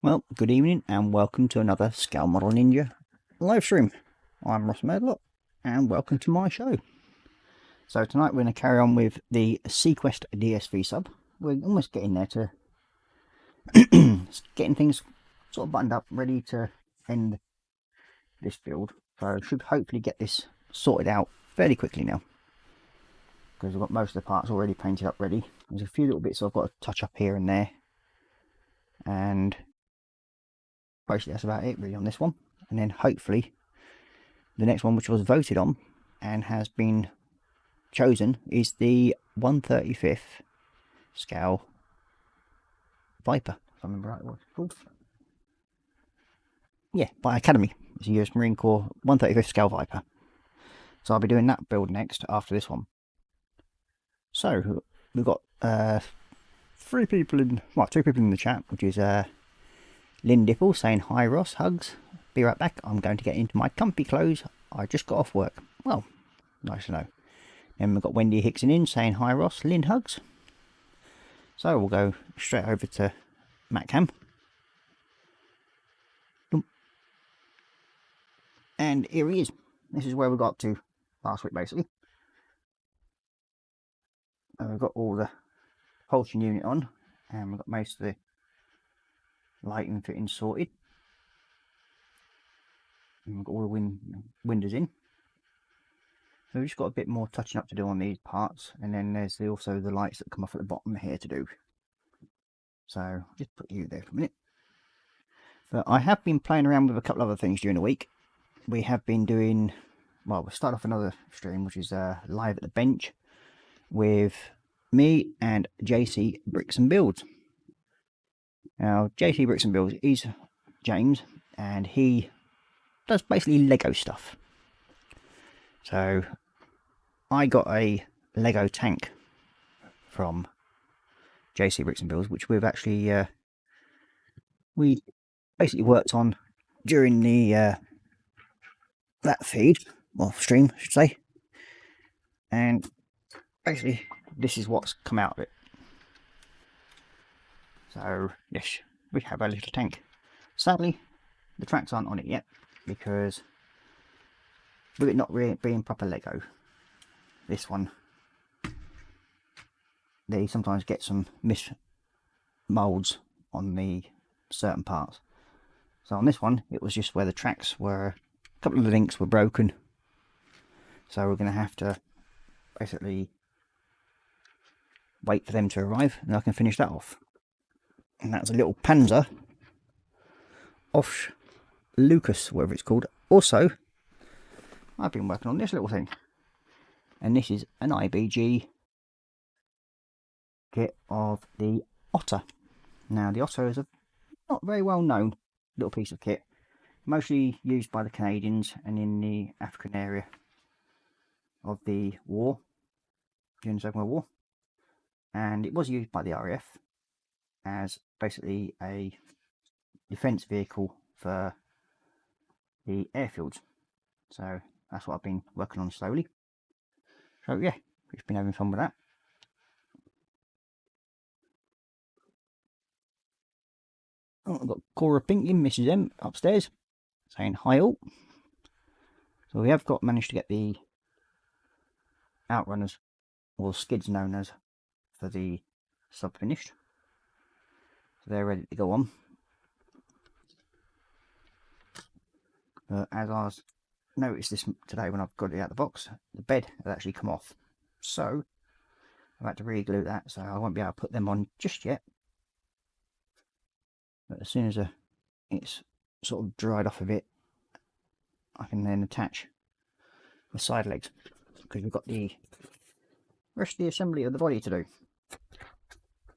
Well, good evening and welcome to another Scale Model Ninja live stream. I'm Ross Medlock and welcome to my show. So tonight we're going to carry on with the SeaQuest DSV sub. We're almost getting there to getting things sort of buttoned up, ready to end this build. So I should hopefully get this sorted out fairly quickly now, because we've got most of the parts already painted up ready. There's a few little bits I've got to touch up here and there, and basically that's about it really on this one. And then hopefully the next one, which was voted on and has been chosen, is the 1/35th scale Viper, if I remember right what it's called. Yeah, by Academy. It's a US Marine Corps 1/35th scale Viper. So I'll be doing that build next after this one. So we've got two people in the chat, which is Lynn Dipple saying, "Hi Ross, hugs. Be right back. I'm going to get into my comfy clothes. I just got off work." Well, nice to know. Then we've got Wendy Hickson in saying, "Hi Ross, Lynn hugs." So we'll go straight over to Matt Cam. And here he is. This is where we got to last week basically. And we've got all the propulsion unit on, and we've got most of the lighting fittings sorted. And we've got all the windows in. So we've just got a bit more touching up to do on these parts, and then there's also the lights that come off at the bottom here to do. So I'll just put you there for a minute. But I have been playing around with a couple other things during the week. We have been doing, well, we'll start off another stream, which is live at the bench with me and JC Bricks and Builds. Now, JC Bricks and Builds is James, and he does basically Lego stuff. So I got a Lego tank from JC Bricks and Builds, which we've actually we basically worked on during the that feed, or stream I should say, and basically this is what's come out of it. So yes, we have a little tank. Sadly the tracks aren't on it yet, because with it not really being proper Lego, this one, they sometimes get some molds on the certain parts. So on this one it was just where the tracks were, a couple of the links were broken, so we're going to have to basically wait for them to arrive and I can finish that off. And that's a little Panzer off Lucas, whatever it's called. Also, I've been working on this little thing, and this is an IBG kit of the Otter. Now the Otter is a not very well known little piece of kit, mostly used by the Canadians and in the African area of the war, during the Second World War, and it was used by the RAF as basically a defence vehicle for the airfields. So that's what I've been working on slowly. So yeah, we've been having fun with that. Oh, I've got Cora Pinkin, Mrs. M, upstairs, saying hi all. So we have managed to get the outrunners, or skids known as, for the sub finished. So they're ready to go on. As I noticed this today when I've got it out of the box, the bed had actually come off. So I've had to re-glue that, so I won't be able to put them on just yet. But as soon as it's sort of dried off a bit, I can then attach the side legs, because we've got the rest of the assembly of the body to do.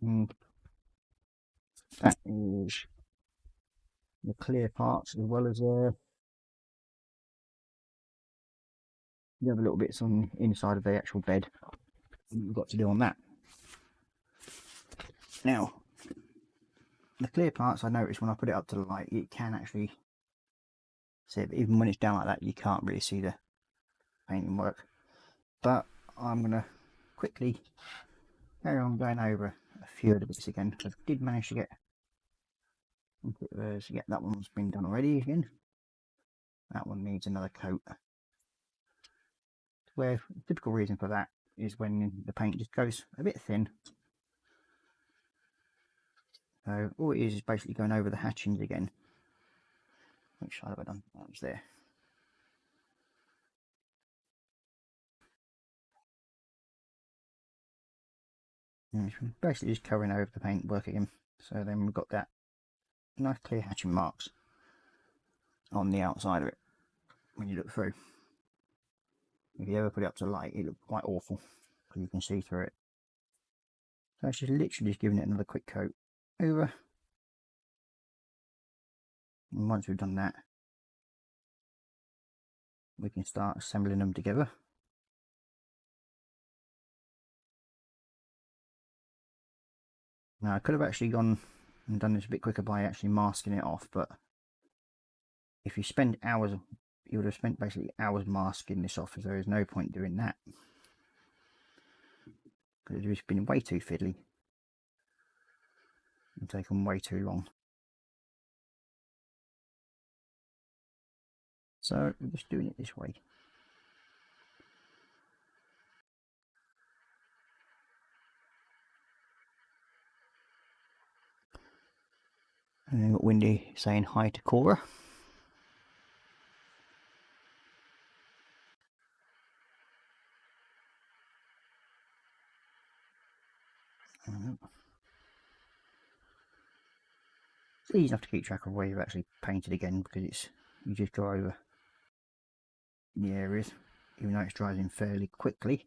And that is the clear parts, as well as the other little bits on the inside of the actual bed we've got to do on that. Now, the clear parts, I noticed when I put it up to the light, it can actually see it, but even when it's down like that, you can't really see the painting work. but I'm going to quickly carry on going over a few of the bits again. I did manage to get that one's been done already again. That one needs another coat. Where the typical reason for that is when the paint just goes a bit thin. So all it is basically going over the hatchings again. Which side have I done? That was there. And basically just covering over the paintwork again. So then we've got that nice clear hatching marks on the outside of it when you look through. If you ever put it up to light, it looks quite awful because you can see through it. So it's just literally just giving it another quick coat over. And once we've done that, we can start assembling them together. Now I could have actually gone and done this a bit quicker by actually masking it off, but if you spend hours, you would have spent basically hours masking this off, as there is no point doing that because it's been way too fiddly and taken way too long. So we're just doing it this way. And then got Windy saying hi to Cora. It's easy enough to keep track of where you've actually painted again because it's you just go over the areas, even though it's drying fairly quickly.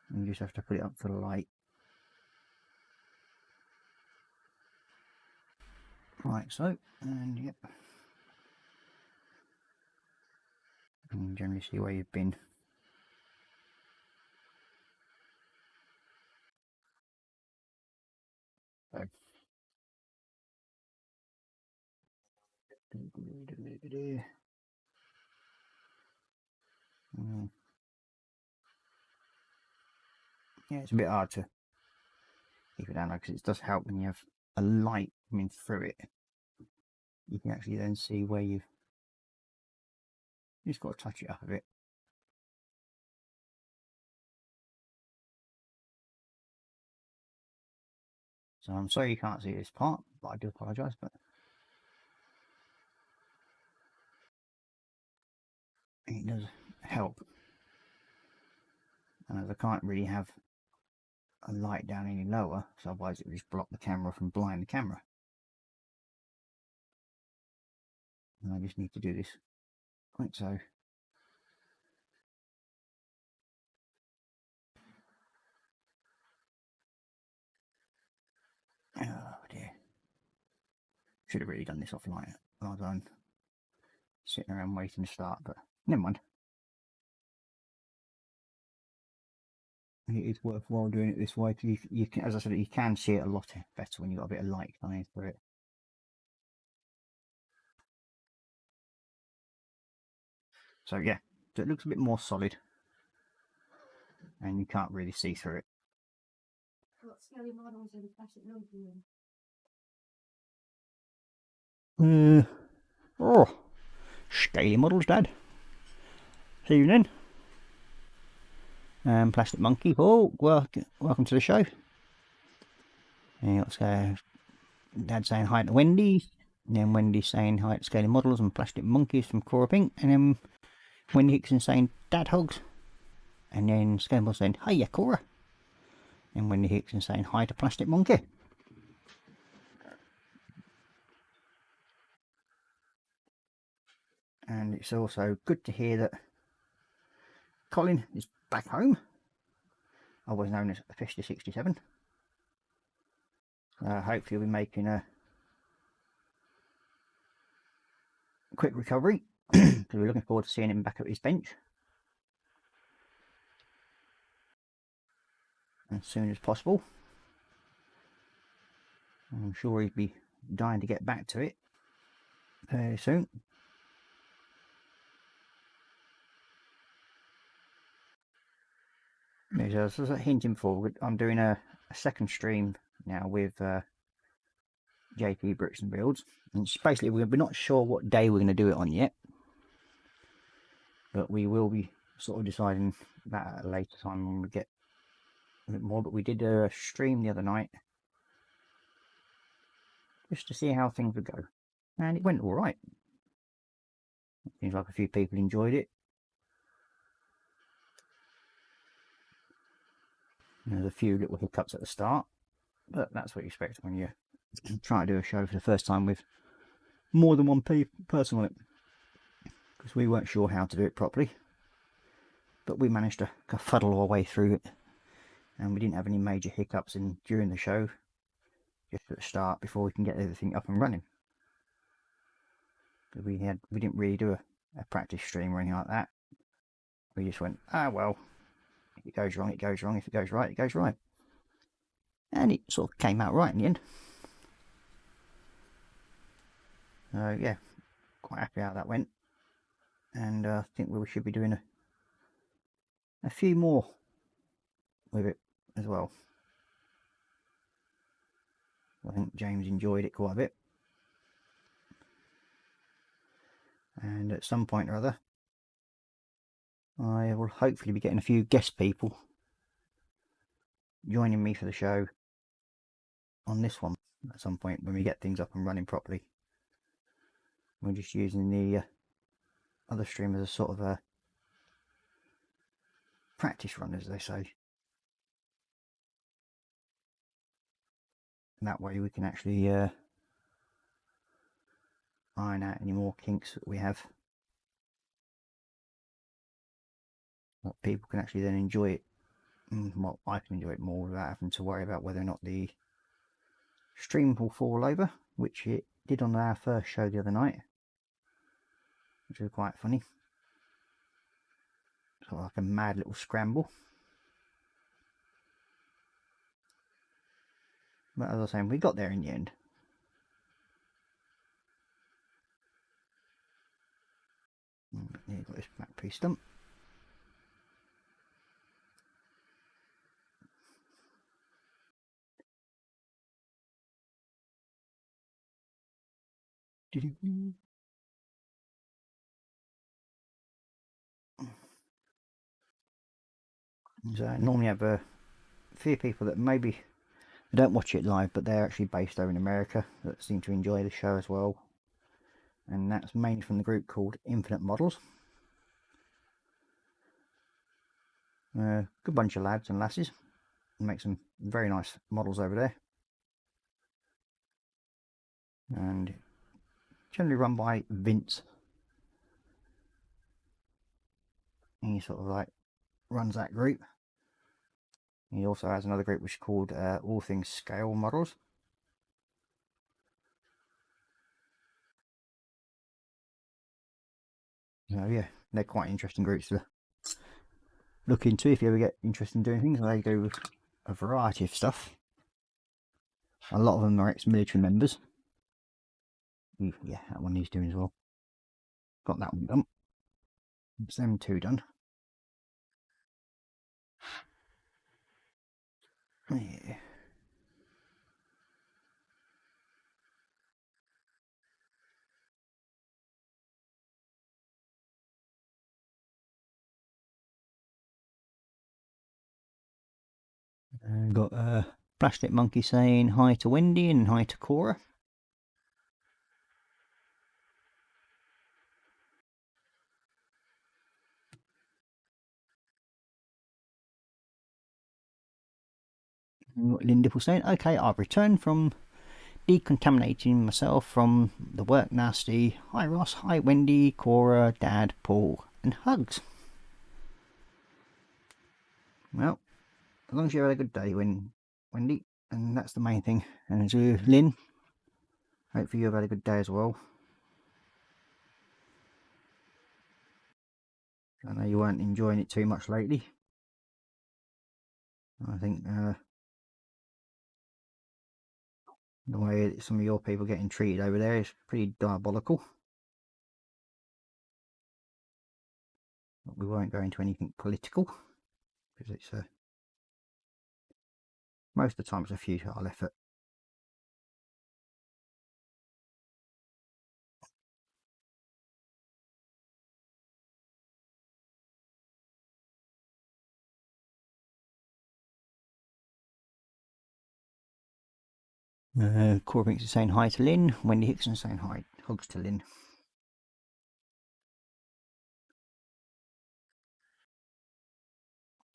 And you just have to put it up for the light. Like so, and yep. You can generally see where you've been. So. Yeah, it's a bit hard to keep it down because it does help when you have a light coming through it. You can actually then see where you've just got to touch it up a bit. So I'm sorry you can't see this part, but I do apologise. But it does help, and as I can't really have a light down any lower, so otherwise it would just block the camera from blind the camera. And I just need to do this like so. Oh dear. Should have really done this offline rather than sitting around waiting to start, but never mind. It is worthwhile doing it this way because you can, as I said, you can see it a lot better when you've got a bit of light coming through it. So yeah, so it looks a bit more solid and you can't really see through it. What scary models and plastic monkey? Oh, scaly models, Dad. Evening. Plastic Monkey. Oh, welcome to the show. And let's go. Dad saying hi to Wendy. And then Wendy saying hi to Scaly Models and Plastic Monkeys from Cora Pink. And then Wendy Hickson saying Dad Hugs. And then Scaly Models saying hiya Cora. And Wendy Hickson saying hi to Plastic Monkey. And it's also good to hear that Colin is back home, otherwise known as 5067. Hopefully he'll be making a quick recovery because we're looking forward to seeing him back at his bench as soon as possible. I'm sure he'd be dying to get back to it very soon. As I was hinting before, I'm doing a second stream now with JP Bricks and Builds, and it's basically we're not sure what day we're going to do it on yet, but we will be sort of deciding that at a later time when we get a bit more. But we did a stream the other night just to see how things would go, and it went all right. Seems like a few people enjoyed it. There's a few little hiccups at the start, but that's what you expect when you're trying to do a show for the first time with more than one person on it, because we weren't sure how to do it properly, but we managed to fuddle our way through it, and we didn't have any major hiccups during the show, just at the start before we can get everything up and running. We didn't really do a practice stream or anything like that. We just went, well, if it goes wrong, it goes wrong. If it goes right, it goes right. And it sort of came out right in the end. So yeah, quite happy how that went. And I think we should be doing a few more with it as well. I think James enjoyed it quite a bit. And at some point or other, I will hopefully be getting a few guest people joining me for the show on this one at some point when we get things up and running properly. We're just using the other stream as a sort of a practice run, as they say. And that way we can actually iron out any more kinks that we have. What people can actually then enjoy it. Well, I can enjoy it more without having to worry about whether or not the stream will fall over, which it did on our first show the other night, which was quite funny. Sort of like a mad little scramble. But as I was saying, we got there in the end. There you got this back piece stump. So I normally have a few people that maybe don't watch it live, but they're actually based over in America that seem to enjoy the show as well. And that's mainly from the group called Infinite Models. Good bunch of lads and lasses. Make some very nice models over there. And generally run by Vince. And he sort of like runs that group. He also has another group which is called All Things Scale Models. So yeah, they're quite interesting groups to look into if you ever get interested in doing things. They go with a variety of stuff. A lot of them are ex-military members. Yeah, that one he's doing as well. Got that one done. It's them two done. Yeah. Got Plastic Monkey saying hi to Wendy and hi to Cora. Linda was saying, okay, I've returned from decontaminating myself from the work nasty. Hi Ross, hi Wendy, Cora, Dad, Paul, and hugs. Well, as long as you had a good day, Wendy, and that's the main thing. And to Lynn, hopefully you've had a good day as well. I know you weren't enjoying it too much lately. I think the way some of your people are getting treated over there is pretty diabolical. But we won't go into anything political because it's most of the time it's a futile effort. Cora Binks is saying hi to Lynn. Wendy Hickson saying hi, hugs to Lynn.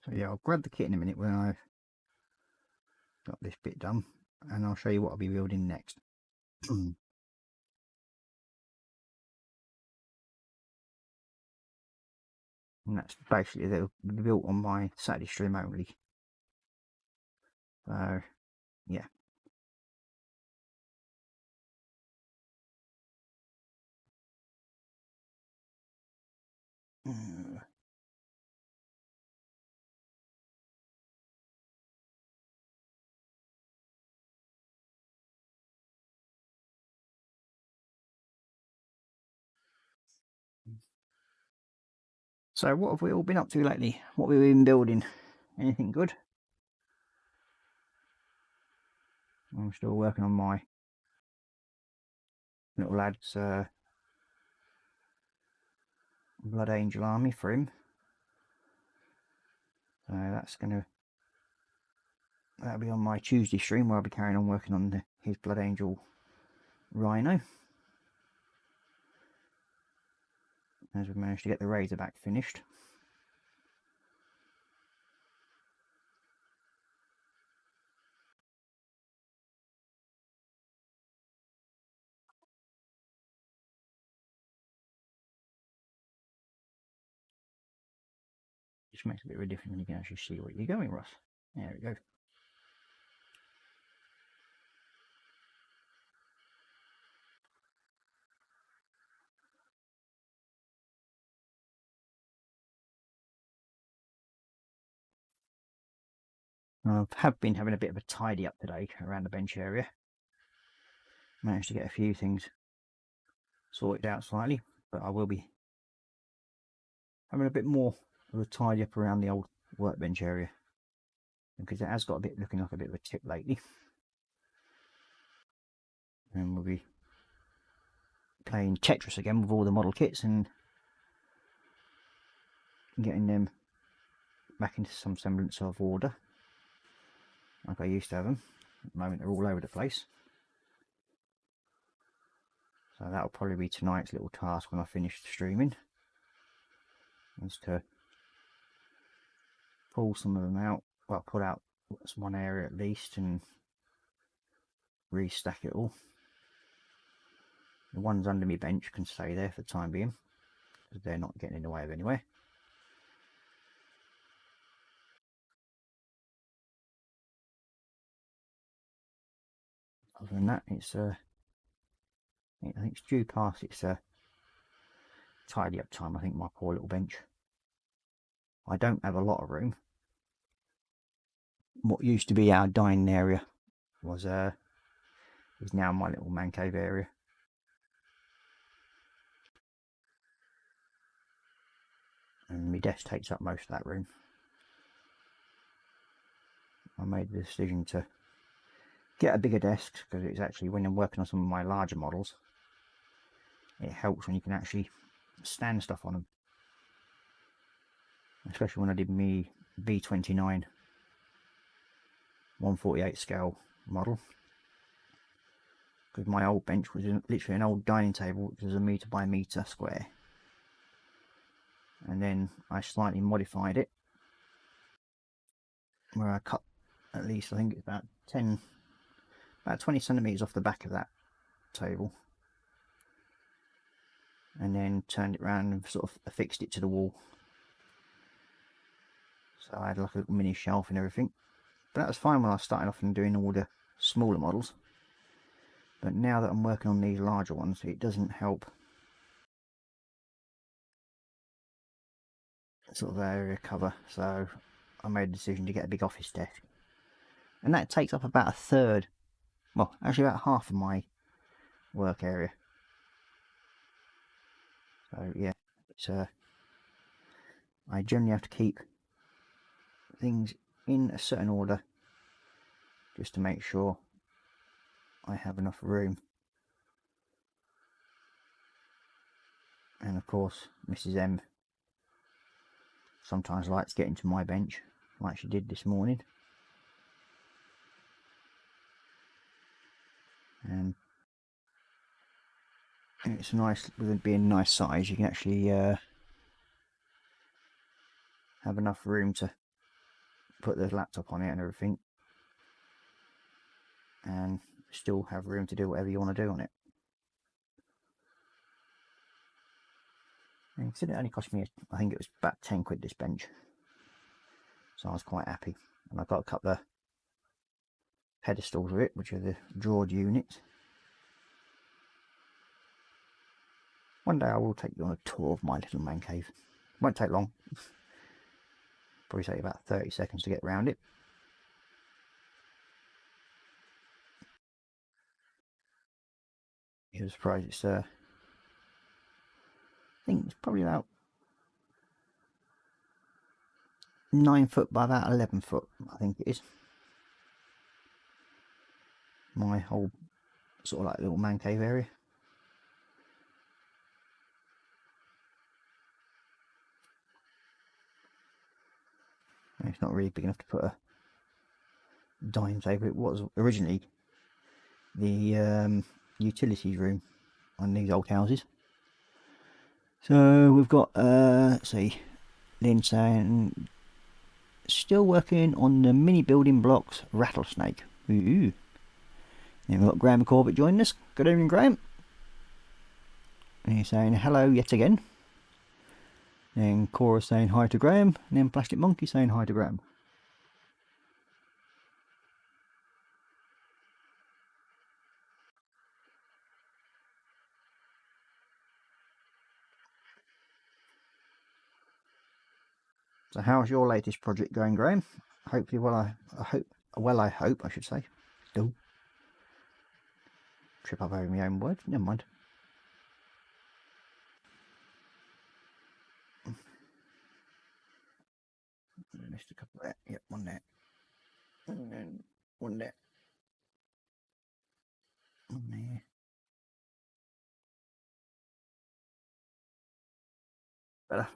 So yeah, I'll grab the kit in a minute when I've got this bit done, and I'll show you what I'll be building next. And that's basically, they'll be built on my Saturday stream only. So yeah. So what have we all been up to lately? What have we been building? Anything good? I'm still working on my little lad's Blood Angel army for him. So that'll be on my Tuesday stream, where I'll be carrying on working on his Blood Angel Rhino. As we've managed to get the Razorback finished. Just makes a bit of a difference when you can actually see where you're going, Ross. There we go. I have been having a bit of a tidy up today around the bench area. Managed to get a few things sorted out slightly, but I will be having a bit more of a tidy up around the old workbench area, because it has got a bit looking like a bit of a tip lately. And we'll be playing Tetris again with all the model kits and getting them back into some semblance of order, like I used to have them. At the moment they're all over the place. So that'll probably be tonight's little task when I finish the streaming, is to pull some of them out, well, pull out one area at least and restack it all. The ones under my bench can stay there for the time being, because they're not getting in the way of anywhere. Other than that, it's I think it's due past its tidy up time, I think, my poor little bench. I don't have a lot of room. What used to be our dining area is now my little man cave area. And my desk takes up most of that room. I made the decision to get a bigger desk, because it's actually, when I'm working on some of my larger models, it helps when you can actually stand stuff on them. Especially when I did me B29 148 scale model, because my old bench was literally an old dining table, which was a metre by metre square, and then I slightly modified it, where I cut at least, I think it's about 20 centimetres off the back of that table, and then turned it around and sort of affixed it to the wall. So I had like a little mini shelf and everything. But that was fine when I started off and doing all the smaller models. But now that I'm working on these larger ones, it doesn't help sort of area cover. So I made a decision to get a big office desk. And that takes up about a third, well, actually about half of my work area. So yeah, it's I generally have to keep things in a certain order just to make sure I have enough room. And of course Mrs. M sometimes likes getting to my bench, like she did this morning. And it's nice, with it being nice size, you can actually have enough room to put the laptop on it and everything, and still have room to do whatever you want to do on it. And consider it only cost me, I think it was about 10 quid this bench, so I was quite happy. And I've got a couple of pedestals with it, which are the drawed units. One day I will take you on a tour of my little man cave. Won't take long, probably take about 30 seconds to get around it. You're surprised it's I think it's probably about 9 foot by about 11 foot, I think it is. My whole sort of like little man cave area. And it's not really big enough to put a dining table. It was originally the utilities room on these old houses. So we've got let's see, Lynn saying still working on the mini building blocks rattlesnake. Ooh. Then we've got Graham Corbett joining us. Good evening, Graham. And he's saying hello yet again. Then Cora saying hi to Graham. And then Plastic Monkey saying hi to Graham. So how's your latest project going, Graham? Hopefully, I hope I should say. Still trip up over my own words. Never mind. I missed a couple there. Yep, one there. And then one there. One there. Better.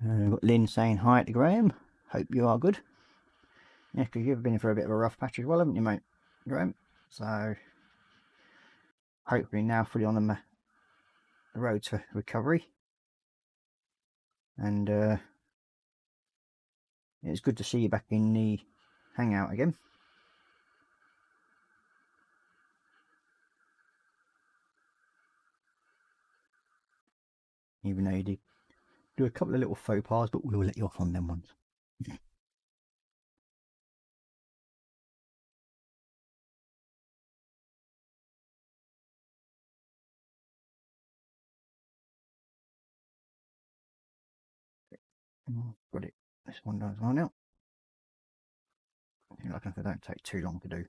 We've got Lynn saying hi to Graham. Hope you are good. Yeah, because you've been for a bit of a rough patch as well, haven't you, mate, Graham? So hopefully now fully on the road to recovery. And it's good to see you back in the hangout again. Even though you did do a couple of little faux pas, but we'll let you off on them ones. Got it. This one does well now. I think like they don't take too long to do.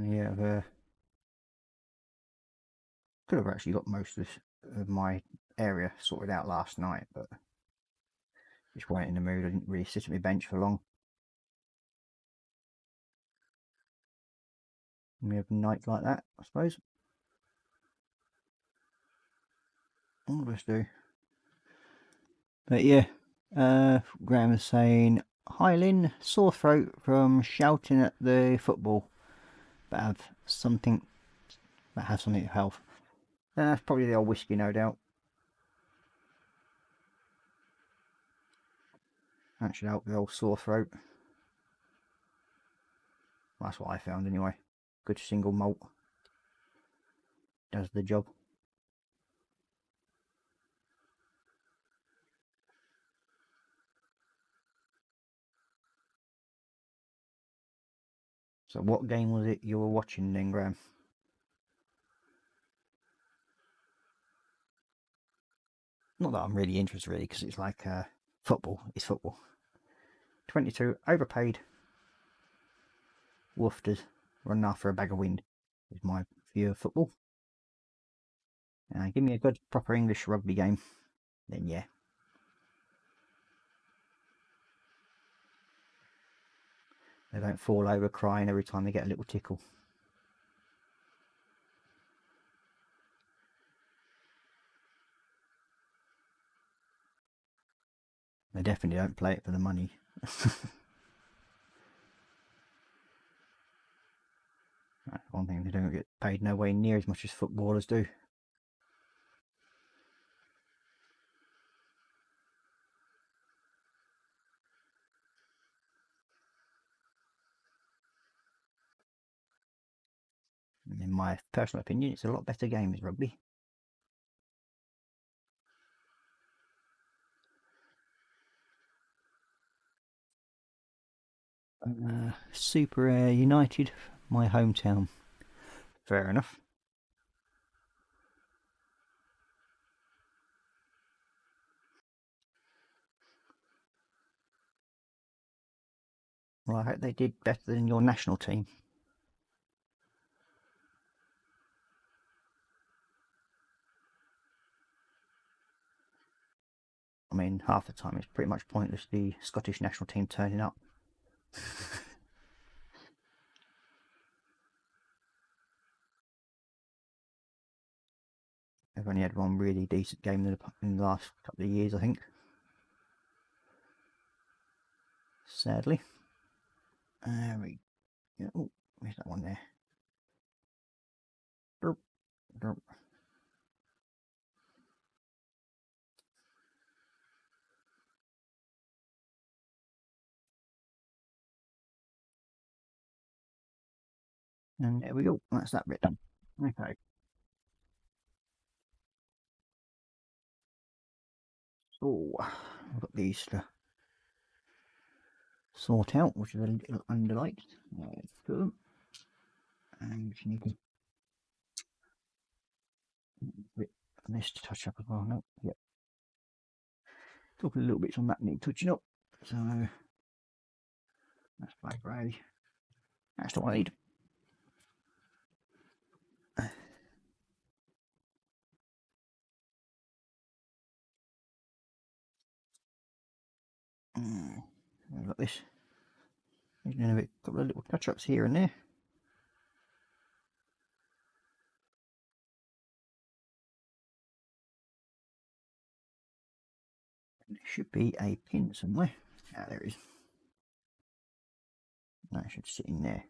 Yeah, could have actually got most of my area sorted out last night, but just weren't in the mood. I didn't really sit at my bench for long. We have nights like that, I suppose. All of us do. But yeah, Graham is saying, hi Lynn, sore throat from shouting at the football, but have something to health. That's probably the old whiskey, no doubt. That should help the old sore throat. That's what I found anyway. Good single malt does the job. So what game was it you were watching then, Graham? Not that I'm really interested, really, because it's like football. It's football. 22, overpaid. Woofers running after a bag of wind is my view of football. Give me a good proper English rugby game, then yeah. They don't fall over crying every time they get a little tickle. They definitely don't play it for the money. That's one thing, they don't get paid no way near as much as footballers do. And in my personal opinion, it's a lot better game as rugby. Super United, my hometown. Fair enough. Well, I hope they did better than your national team. I mean, half the time it's pretty much pointless, the Scottish national team turning up. They've only had one really decent game in the last couple of years, I think. Sadly. There we go. Oh, where's that one there? Derp, derp. And there we go. That's that bit done. Okay. So, I've got these to sort out, which is a little underlight. Let's put them. And we need to bit on this to touch up as well. No, yep. Couple of little bits on that need touching up. So that's black grey. That's what I need. I've got this. Doing a couple of little touch ups here and there. There should be a pin somewhere. Ah, there it is. That should sit in there.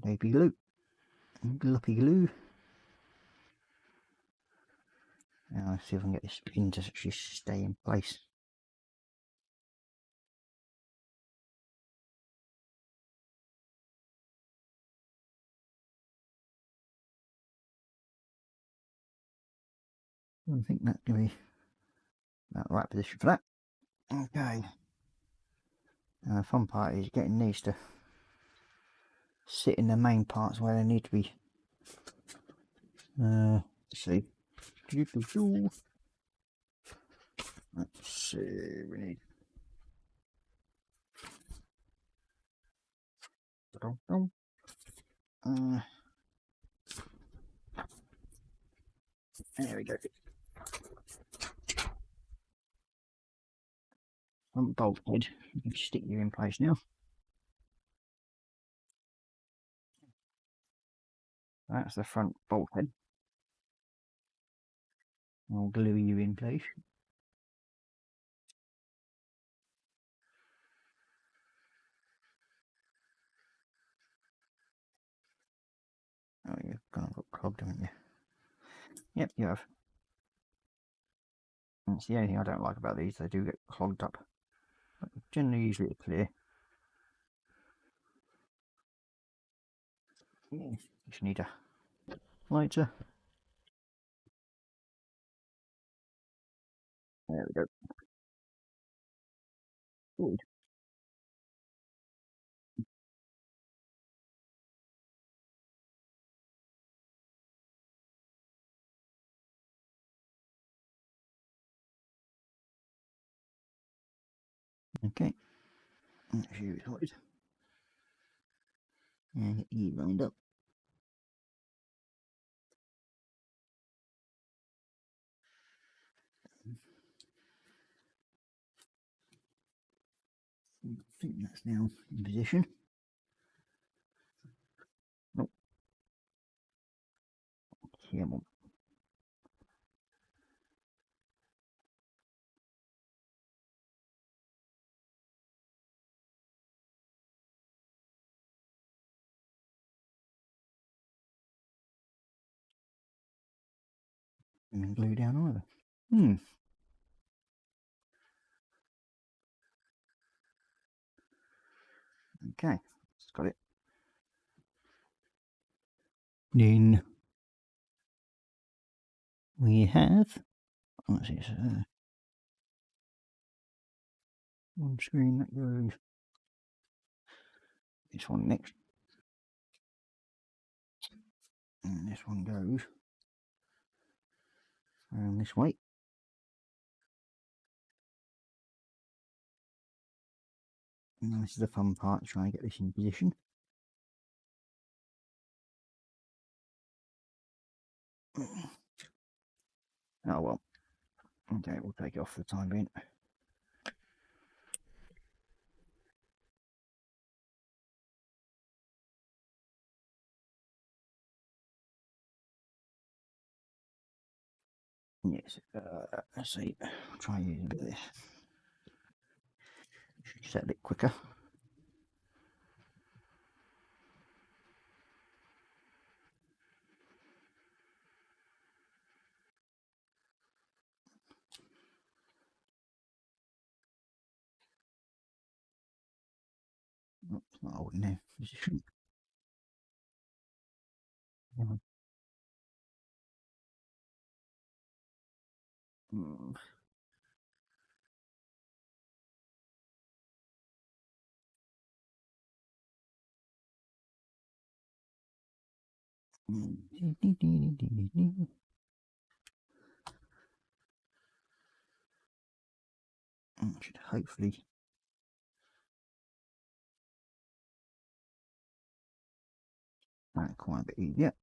Baby glue. Gloppy glue. Now let's see if I can get this pin to actually stay in place. I think that's going to be about the right position for that. Okay. The fun part is getting these to sit in the main parts where they need to be. Let's see. Let's see. We need. There we go. Front bolt head. You can stick you in place now. That's the front bolt head. I'll glue you in place. Oh, you've kind of got clogged, haven't you? Yep, you have. That's the only thing I don't like about these. They do get clogged up. But generally, usually clear. Just need a lighter. There we go. Good. Okay. That's you sorted. And get you lined up. I think that's now in position. Oh, come on. And glue down either. Okay, it's got it. Then we have, what's this? One screen that goes. This one next. And this one goes around this way. And this is the fun part, trying to get this in position. Oh well. Okay, we'll take it off for the time being. Yes, let's see. I'll try using a bit of this. Should set a bit quicker. Oh, it's not holding there. Position. Mm. Should hopefully quite a bit easier.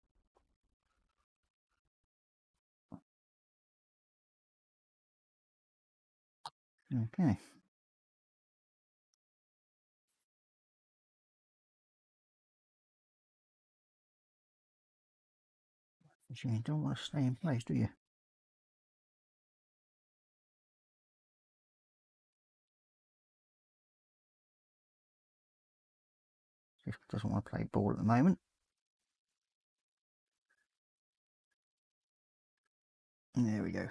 Okay. You don't want to stay in place, do you? Just doesn't want to play ball at the moment. And there we go.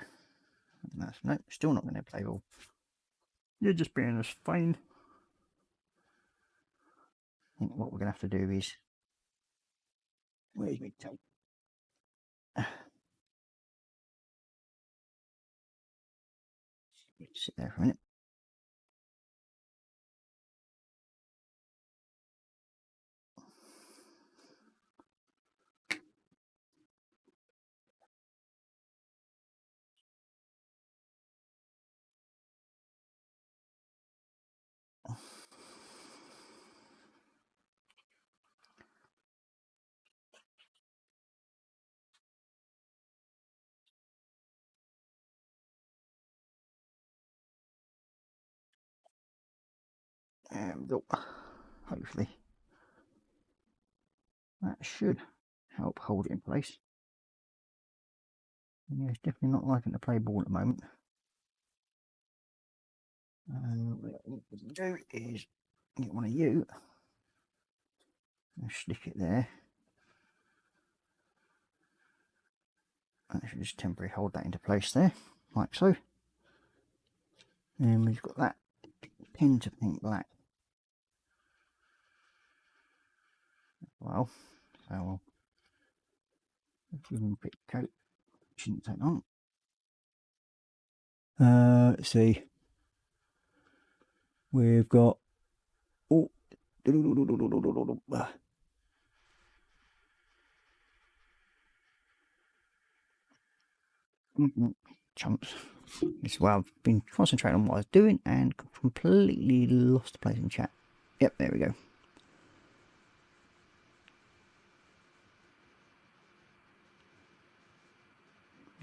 That's no, still not going to play ball. You're just being as fine. I think what we're going to have to do is, where's my tape? Sit there for a minute. And hopefully that should help hold it in place. Yeah, it's definitely not liking to play ball at the moment. What we can do is get one of you and stick it there. I should just temporarily hold that into place there, like so. And we've got that pin to paint black. Well, so we'll give him a bit of coat. Shouldn't take long. Let's see. We've got chunks. This is where I've been concentrating on what I was doing and completely lost the place in chat. Yep, there we go.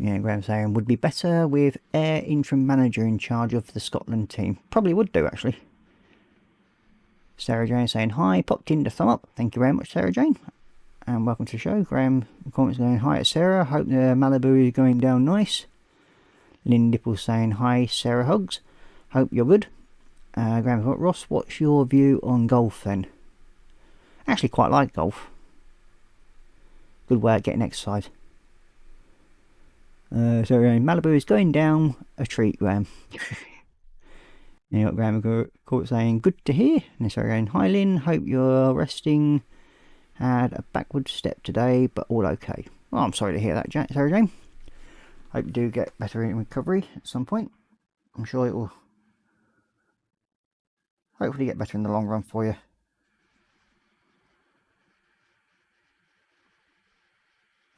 Yeah, Graham saying would be better with Air interim manager in charge of the Scotland team. Probably would do actually. Sarah Jane saying hi, popped in to thumb up. Thank you very much, Sarah Jane. And welcome to the show. Graham comments going hi to Sarah. Hope the Malibu is going down nice. Lynn Dipples saying hi, Sarah hugs. Hope you're good. Graham Ross, what's your view on golf then? Actually quite like golf. Good way of getting exercise. Malibu is going down a treat, Graham. You got Graham Court saying good to hear. And so again, hi Lynn, hope you're resting. Had a backward step today, but all okay. Well, I'm sorry to hear that, Sarah Jane. Hope you do get better in recovery at some point. I'm sure it will hopefully get better in the long run for you.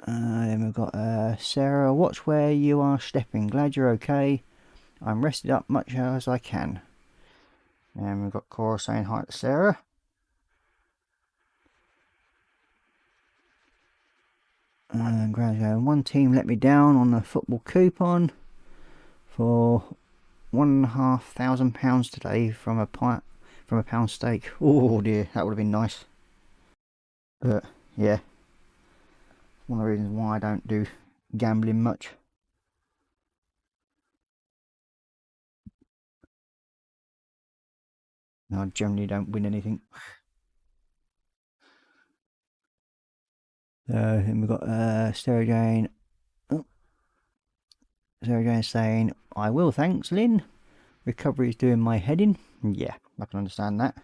Then we've got Sarah, watch where you are stepping. Glad you're okay. I'm rested up much as I can. And we've got Cora saying hi to Sarah. And Graham's going, one team let me down on the football coupon for £1,500 today from a pound steak. Oh dear, that would have been nice. But yeah, one of the reasons why I don't do gambling much. I generally don't win anything. Then we've got Sarah Jane. Oh. Sarah Jane saying, I will, thanks, Lynn. Recovery is doing my head in. Yeah, I can understand that.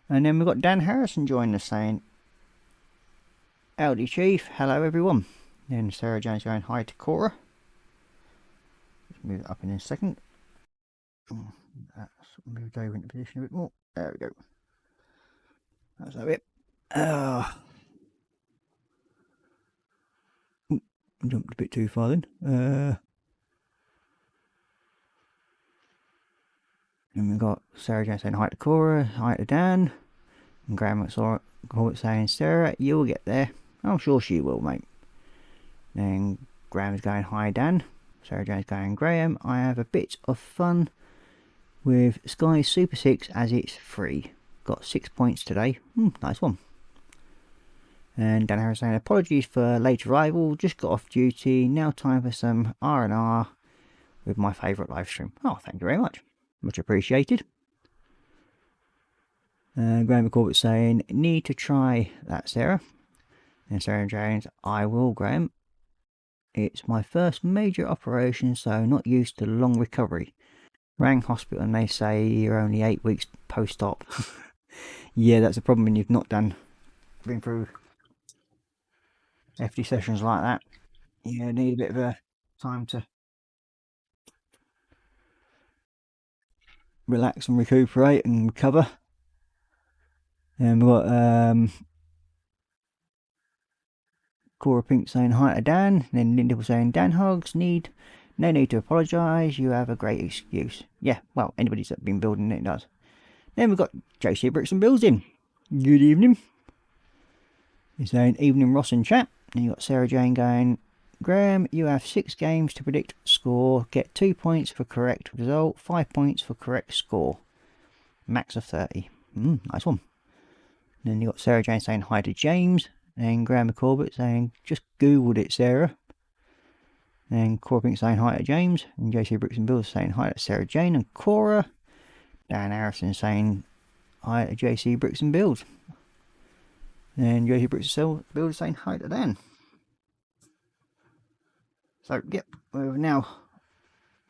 And then we've got Dan Harrison joining us saying, howdy, Chief. Hello, everyone. Then Sarah Jane's going, hi to Cora. Let's move it up in a second. That's moved over into position a bit more. There we go. That's a bit. Jumped a bit too far then. And we've got Sarah Jane saying hi to Cora, hi to Dan. And Graham saying, Sarah, you'll get there. I'm sure she will, mate. Then Graham's going, hi Dan. Sarah Jane's going, Graham, I have a bit of fun with Sky Super 6 as it's free. Got 6 points today. Nice one. And Dan Harris saying, apologies for late arrival, just got off duty, now time for some R&R with my favourite live stream. Oh, thank you very much. Much appreciated. Graham McCorbett saying, need to try that, Sarah. And Sarah Jones, I will, Graham. It's my first major operation, so not used to long recovery. Rang hospital and they say you're only 8 weeks post-op. Yeah, that's a problem when you've not been through hefty sessions like that. You need a bit of a time to relax and recuperate and recover. And we've got Cora Pink saying hi to Dan. Then Linda was saying, Dan hugs, no need to apologise, you have a great excuse. Yeah, well, anybody's that's been building it does. Then we've got JC Bricks and Builds in. Good evening. He's saying, evening Ross in chat. And you've got Sarah Jane going, Graham, you have 6 games to predict score. Get 2 points for correct result, 5 points for correct score. Max of 30. Nice one. And then you've got Sarah Jane saying hi to James. And Graham McCorbett saying, just googled it, Sarah. And Cora Pink saying hi to James. And JC Bricks and Builds saying hi to Sarah Jane and Cora. Dan Harrison saying hi to JC Bricks and Builds. And JC Bricks and Builds saying hi to Dan. So, yep, we've now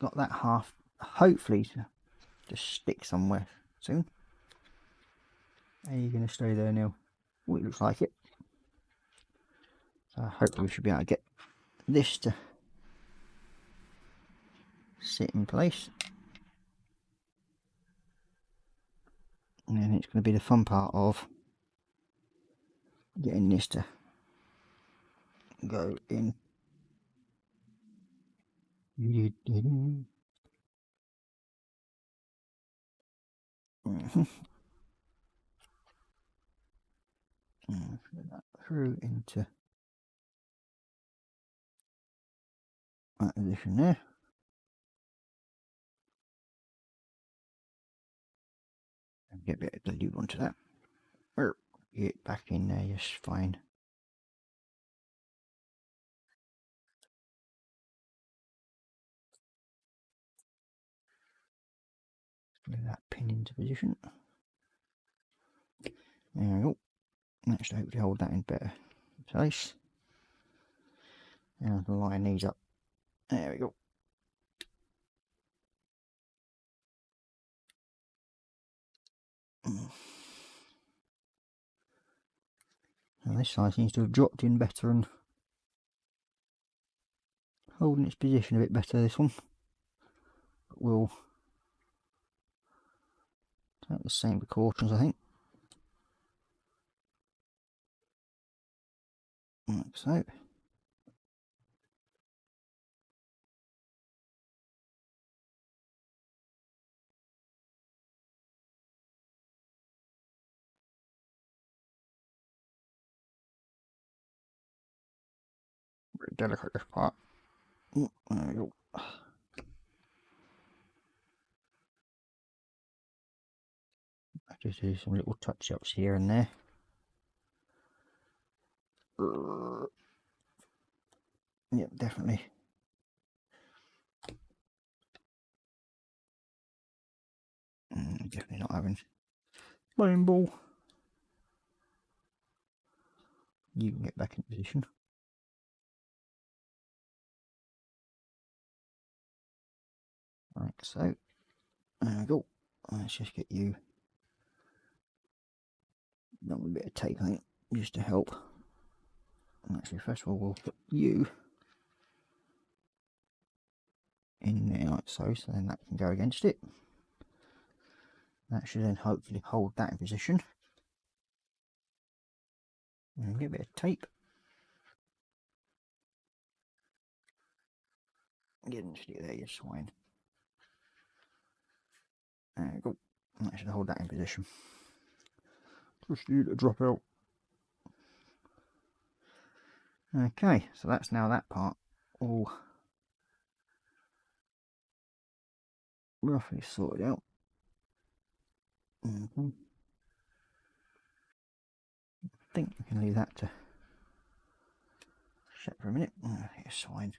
got that half, hopefully, to stick somewhere soon. Are you going to stay there, Neil? Oh, it looks like it. So hopefully we should be able to get this to sit in place. And then it's going to be the fun part of getting this to go in. Put that through into that position there. And get a bit of glue onto that. Get it back in there just fine. Put that pin into position. There we go. That should hopefully hold that in better place. And line these up. There we go. Now this side seems to have dropped in better and holding its position a bit better, this one. But we'll take the same precautions, I think. Like so. Very delicate, this part. There we go. I just do some little touch-ups here and there. Yep, definitely. Definitely not having playing ball. You can get back in position. Like so. There we go. Let's just get you done with a bit of tape, I think, just to help. Actually, first of all, we'll put you in there like so, so then that can go against it. That should then hopefully hold that in position. And get a bit of tape. Get it stick there, you swine. There we go. That should hold that in position. Just need to drop out. Okay, so that's now that part all roughly sorted out. I think we can leave that to set for a minute. Here's swine.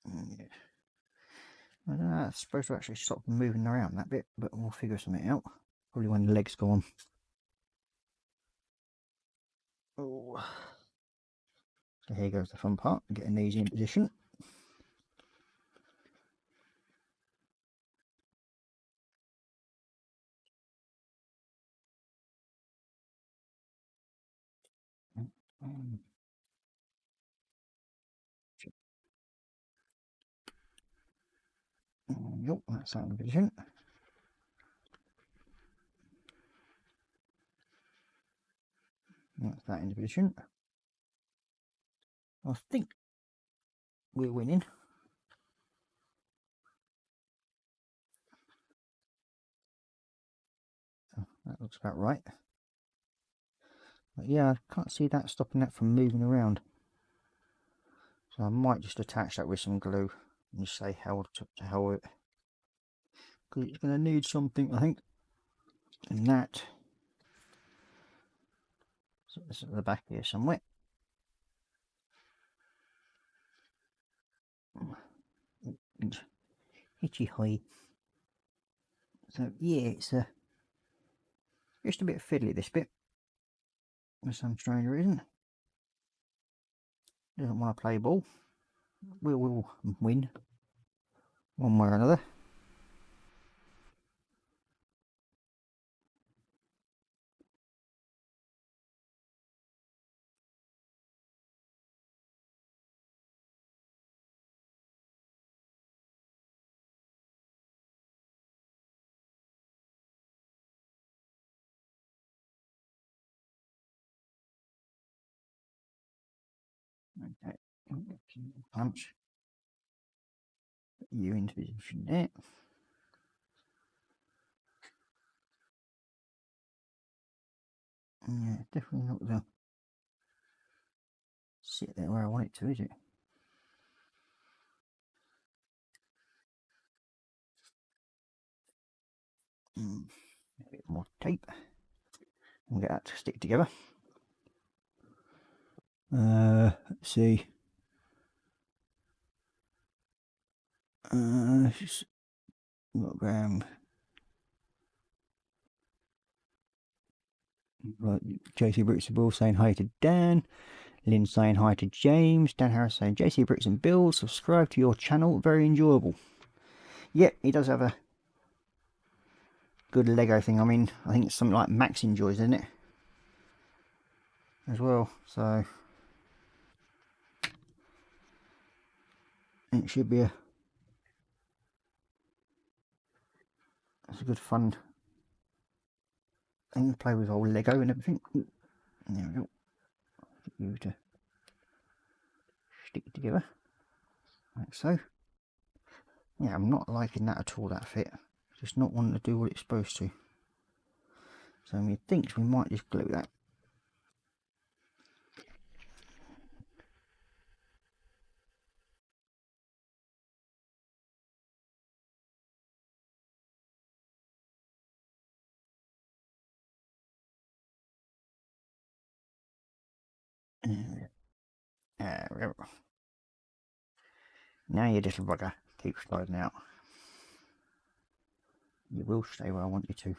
Yeah. I don't know, it's supposed to actually stop them moving around that bit, but we'll figure something out. Probably when the legs go on. Oh. So here goes the fun part, getting these in position. Yep, that's that in position. That's that in position. I think we're winning. So that looks about right. But yeah, I can't see that stopping that from moving around. So I might just attach that with some glue and just say held to hell with it. Because it's going to need something, I think. And that. So this is at the back here somewhere. Hitchy high. So yeah, it's just a bit fiddly, this bit. For some strange reason. Doesn't want to play ball. We will win. One way or another. Okay. Punch. Put you into position there. Yeah, definitely not the sit there where I want it to, is it? A bit more tape. We'll get that to stick together. Let's see. Got right, JC Bricks and Bills saying hi to Dan. Lynn saying hi to James. Dan Harris saying JC Bricks and Bills, subscribe to your channel, very enjoyable. Yep, he does have a good Lego thing. I mean, I think it's something like Max enjoys, isn't it? As well, so it should be it's a good fun thing to play with old Lego and everything. There we go. Get you to stick it together like so. Yeah, I'm not liking that at all, that fit. Just not wanting to do what it's supposed to. So methinks we might just glue that. There we go. Now you little bugger, keep sliding out. You will stay where I want you to.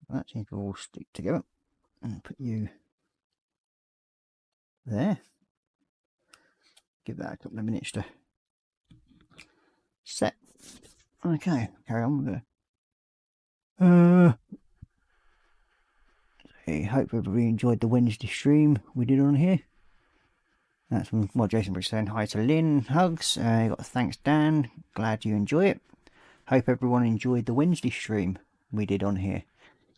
That seems to all stick together. And put you there. Give that a couple of minutes to set. Okay, carry on with it. I hope everybody enjoyed the Wednesday stream we did on here. That's from Jason Briggs saying hi to Lynn. Hugs. You got thanks, Dan. Glad you enjoy it. Hope everyone enjoyed the Wednesday stream we did on here.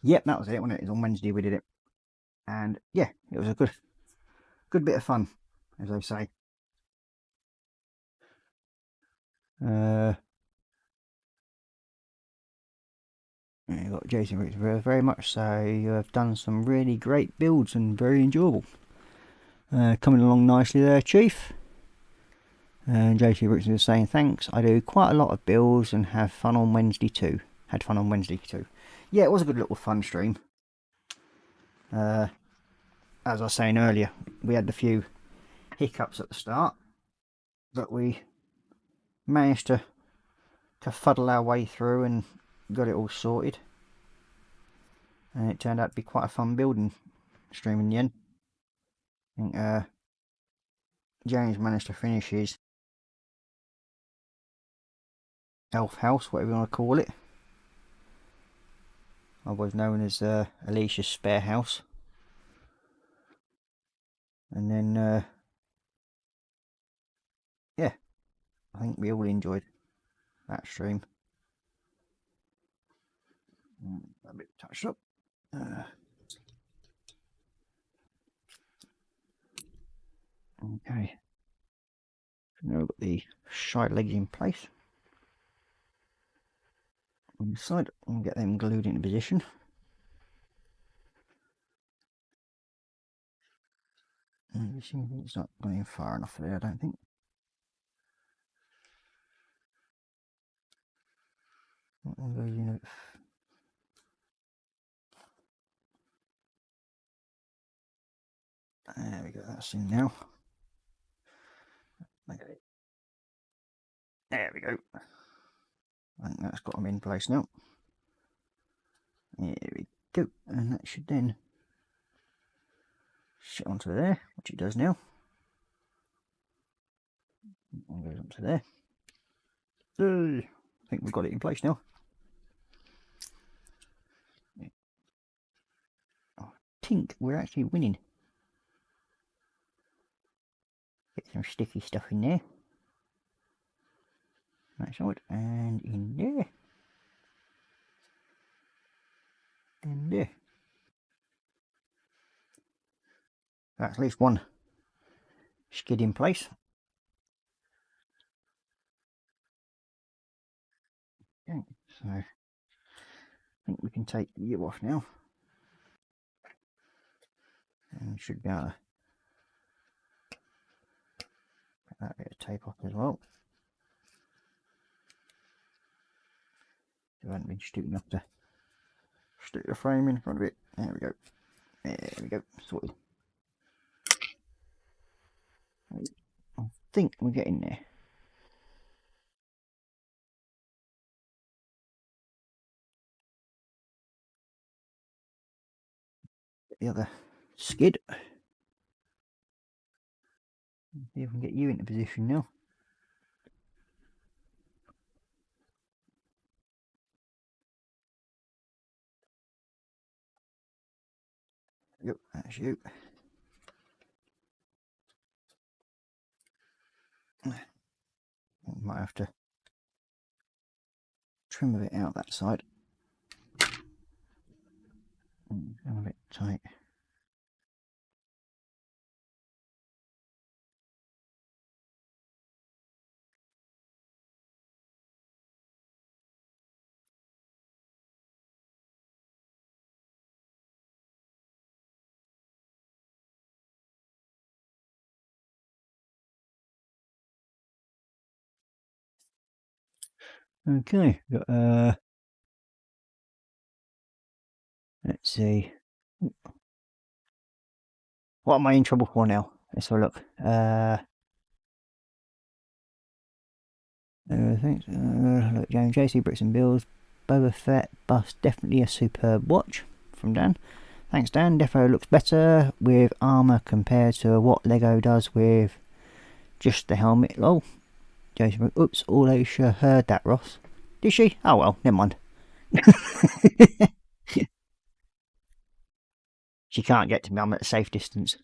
Yep, that was it, wasn't it? It was on Wednesday we did it. And yeah, it was a good bit of fun, as I say. You got Jason Briggs, very much so. You have done some really great builds and very enjoyable. Coming along nicely there, Chief. And JC Bricks is saying thanks. I do quite a lot of builds and have fun on Wednesday too. Had fun on Wednesday too. Yeah, it was a good little fun stream. As I was saying earlier, we had a few hiccups at the start, but we managed to fuddle our way through and got it all sorted. And it turned out to be quite a fun building stream in the end. I think James managed to finish his elf house, whatever you want to call it, otherwise known as Alicia's spare house. And then yeah, I think we all enjoyed that stream. A bit touched up. Okay, now we've got the side legs in place on the side, and get them glued into position. It's not going far enough there, I don't think. That one goes in. There we go, that's in now. Okay. There we go. I think that's got them in place now. There we go, and that should then sit onto there, which it does now. One goes onto there. I think we've got it in place now. I think we're actually winning. Get some sticky stuff in there. That side, and in there. And there. That's at least one skid in place. Okay, so I think we can take you off now. And we should be able to put that bit of tape off as well. I haven't been stupid enough to stick the frame in front of it. There we go. There we go. Sorted. I think we're getting there. The other skid. See if we can get you into position now. Yep, that's you. Might have to trim a bit out that side. It's a bit tight. Okay, got let's see. What am I in trouble for now? Let's have a look. Thanks. Look, James, JC Bricks and Bills, Boba Fett bust, definitely a superb watch from Dan. Thanks, Dan. Defo looks better with armour compared to what Lego does with just the helmet. Lol. Jason, oops, all Aisha heard that, Ross. Did she? Oh well, never mind. She can't get to me, I'm at a safe distance.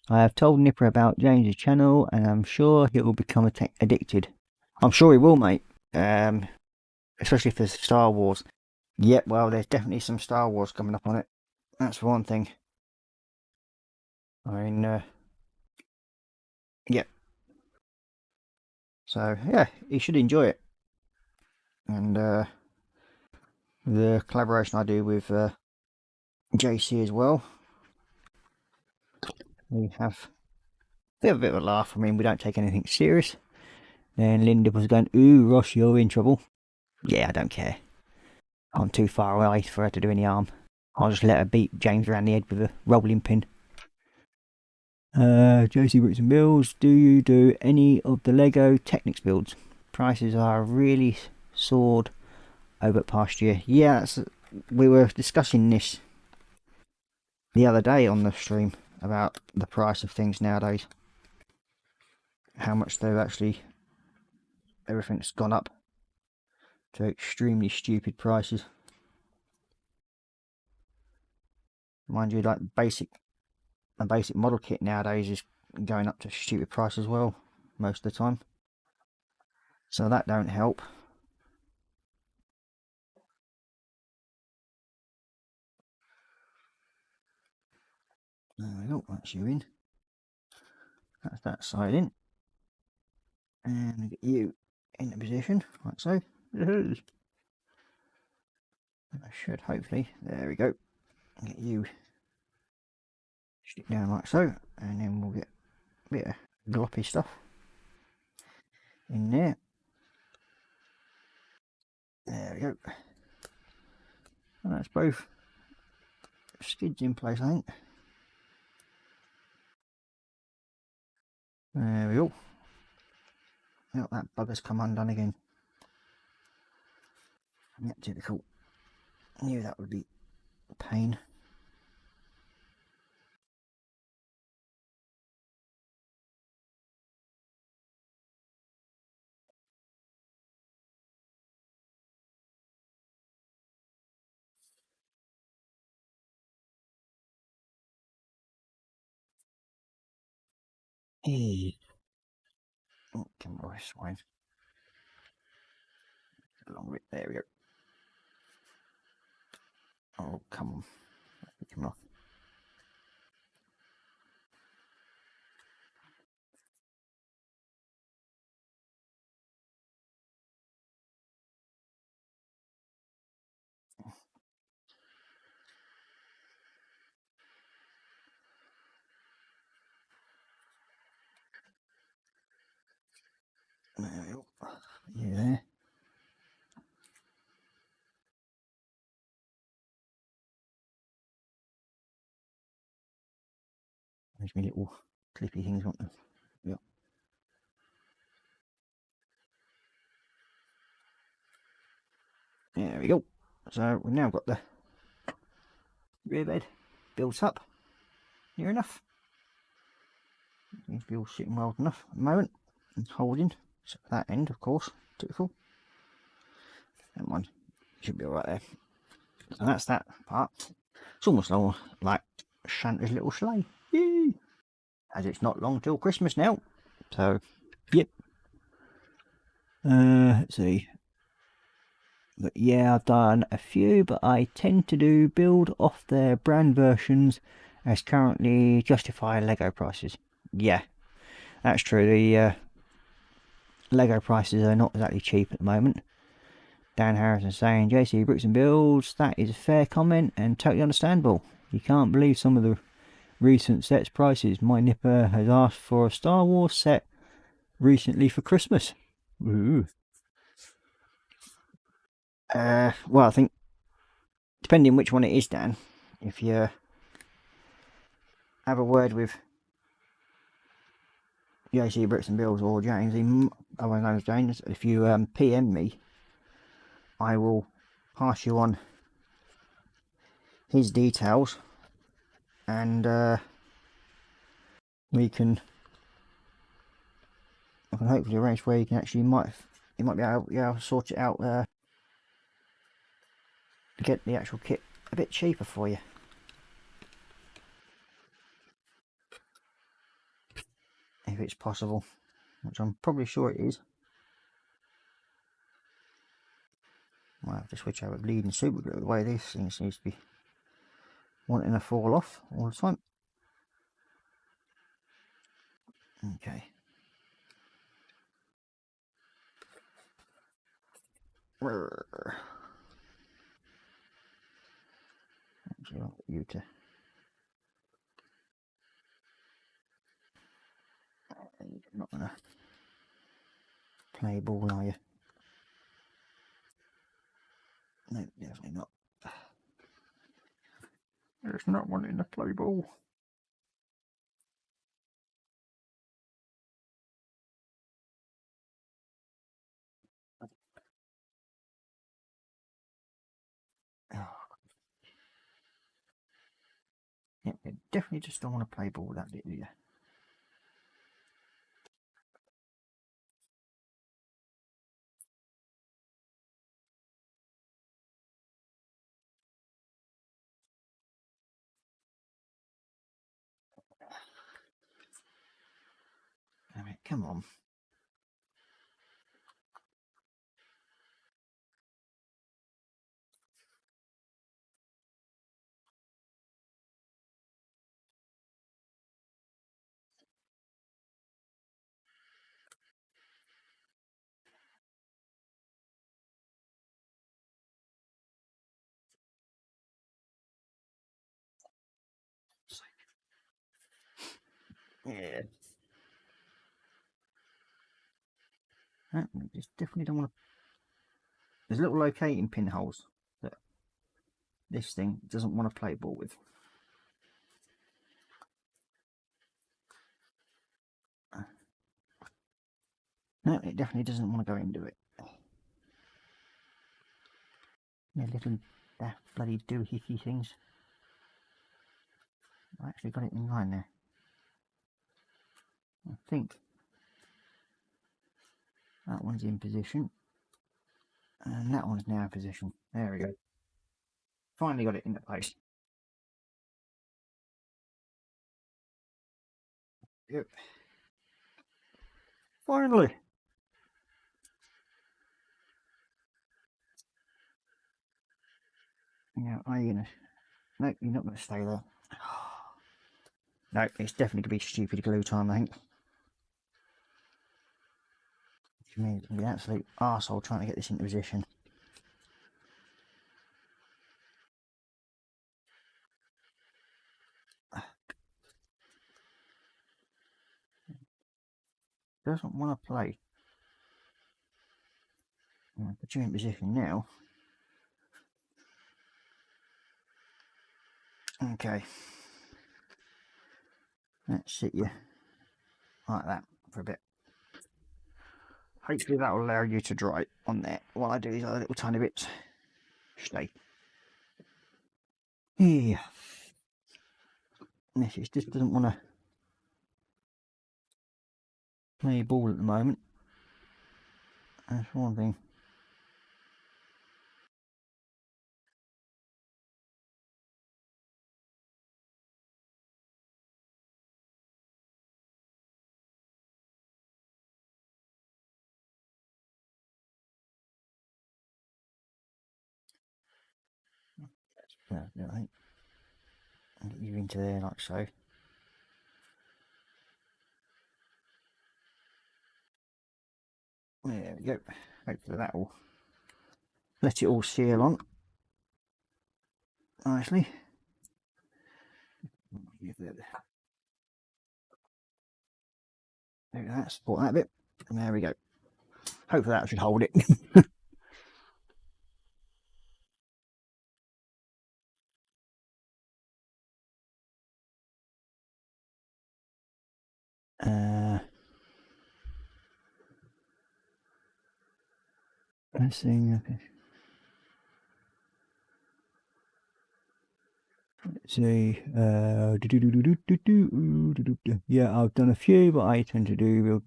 I have told Nipper about James's channel and I'm sure he will become addicted. I'm sure he will, mate. Especially for Star Wars. Yep, well, there's definitely some Star Wars coming up on it. That's one thing. I mean, yep. So, yeah, he should enjoy it. And the collaboration I do with JC as well. We have a bit of a laugh. I mean, we don't take anything serious. Then Linda was going, ooh, Ross, you're in trouble. Yeah, I don't care. I'm too far away for her to do any harm. I'll just let her beat James around the head with a rolling pin. JC Bricks and Builds, do you do any of the Lego Technics builds? Prices are really soared over past year. Yeah, we were discussing this the other day on the stream about the price of things nowadays. How much they've actually, everything's gone up to extremely stupid prices. Mind you, like a basic model kit nowadays is going up to stupid price as well most of the time. So that don't help. There we go, that's you in. That's that side in. And get you in the position, like so. I should hopefully, there we go. Get you stick down like so, and then we'll get a bit of gloppy stuff in there. There we go. And that's both skids in place, I think. There we go. Now that bugger's come undone again. Yep, typical. Knew that would be a pain. Hey. Oh, come on, swine. Along with it. There we go. Oh, come on. Come on. There we go. Yeah, there. There's my little clippy things on them. Yep. There we go. So we've now got the rear bed built up near enough. Seems to be all sitting well enough at the moment. And holding. Except for that end, of course. Typical. That one should be alright there. And that's that part. It's almost like Santa's little sleigh. Yay! As it's not long till Christmas now. So, yep. Let's see. But yeah, I've done a few, but I tend to build off their brand versions as currently justify Lego prices. Yeah, that's true. The Lego prices are not exactly cheap at the moment. Dan Harrison saying, JC Bricks and Builds, that is a fair comment and totally understandable. You can't believe some of the recent sets prices. My nipper has asked for a Star Wars set recently for Christmas. Ooh. Well, I think depending which one it is, Dan, if you have a word with JC Bricks and Builds or James, otherwise known as James, if you PM me, I will pass you on his details, and I can hopefully arrange where you can actually you might be able to sort it out to get the actual kit a bit cheaper for you. If it's possible, which I'm probably sure it is. Might have to switch over bleeding super glue the way this thing seems to be wanting to fall off all the time. Okay. Actually, I want you to. You're not gonna play ball, are you? No, definitely not. It's not wanting to play ball. Yeah, you definitely just don't want to play ball that bit, do you? I mean, come on. Yeah. Just definitely don't want to. There's little locating pinholes that this thing doesn't want to play ball with. No, it definitely doesn't want to go into it. Yeah, little bloody doohickey things. I actually got it in line there. I think that one's in position. And that one's now in position. There we go. Finally got it into place. Yep. Finally. Now, are you gonna? Nope, you're not gonna stay there. No, it's definitely gonna be stupid glue time, I think. Which means it's gonna be an absolute arsehole trying to get this into position. Doesn't want to play. I'll put you in position now. Okay. Let's sit you like that for a bit. Hopefully that will allow you to dry on there while I do these other little tiny bits. Stay. Yeah. This just doesn't want to play ball at the moment. That's one thing. I think I'll get you into there like so. There we go. Hopefully that will let it all seal on nicely. There we go, support that bit. And there we go. Hopefully that should hold it. Let's see. Okay. Let's see. Yeah, I've done a few, but I tend to do.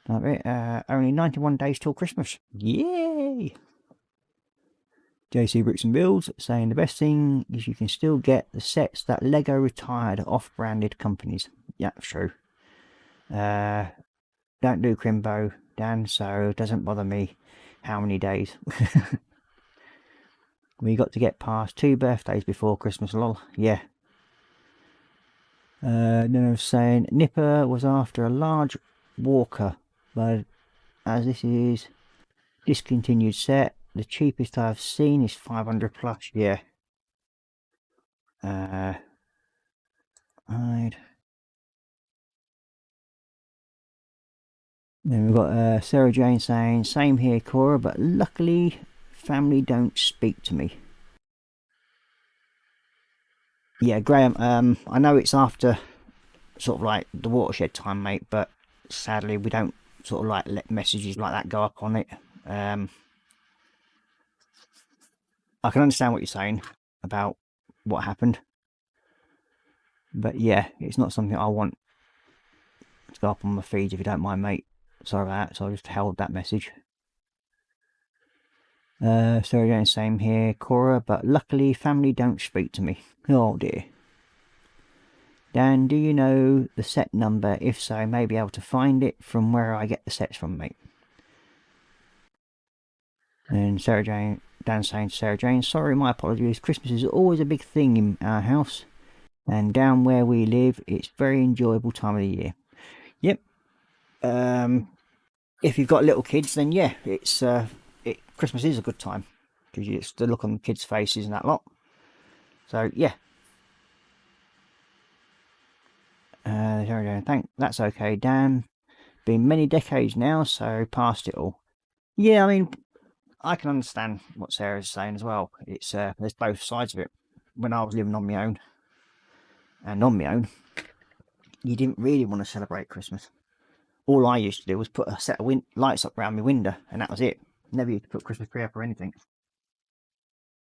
Only 91 days till Christmas. Yay! JC Bricks and Builds saying the best thing is you can still get the sets that Lego retired off branded companies. Yeah, true. Don't do Crimbo, Dan, so it doesn't bother me how many days. We got to get past 2 birthdays before Christmas, lol. Yeah. Then I was saying Nipper was after a large walker, but as this is discontinued set, the cheapest I've seen is 500 plus. Yeah. Hide. Then we've got Sarah Jane saying, same here, Cora, but luckily family don't speak to me. Yeah, Graham, I know it's after sort of like the watershed time, mate, but sadly we don't sort of like let messages like that go up on it. I can understand what you're saying about what happened, but yeah, it's not something I want to go up on my feed, if you don't mind, mate. Sorry about that, so I just held that message. Sarah Jane, same here, Cora, but luckily family don't speak to me. Oh dear. Dan, do you know the set number? If so, may be able to find it from where I get the sets from, mate. And Sarah Jane, Dan saying to Sarah Jane, sorry, my apologies. Christmas is always a big thing in our house, and down where we live, it's a very enjoyable time of the year. Yep. If you've got little kids, then yeah, it's Christmas is a good time because you just look on the kids' faces and that lot. So yeah. That's okay, Dan. Been many decades now, so past it all. Yeah, I mean, I can understand what Sarah's saying as well. It's there's both sides of it. When I was living on my own, you didn't really want to celebrate Christmas. All I used to do was put a set of lights up around my window, and that was it. Never used to put Christmas tree up or anything.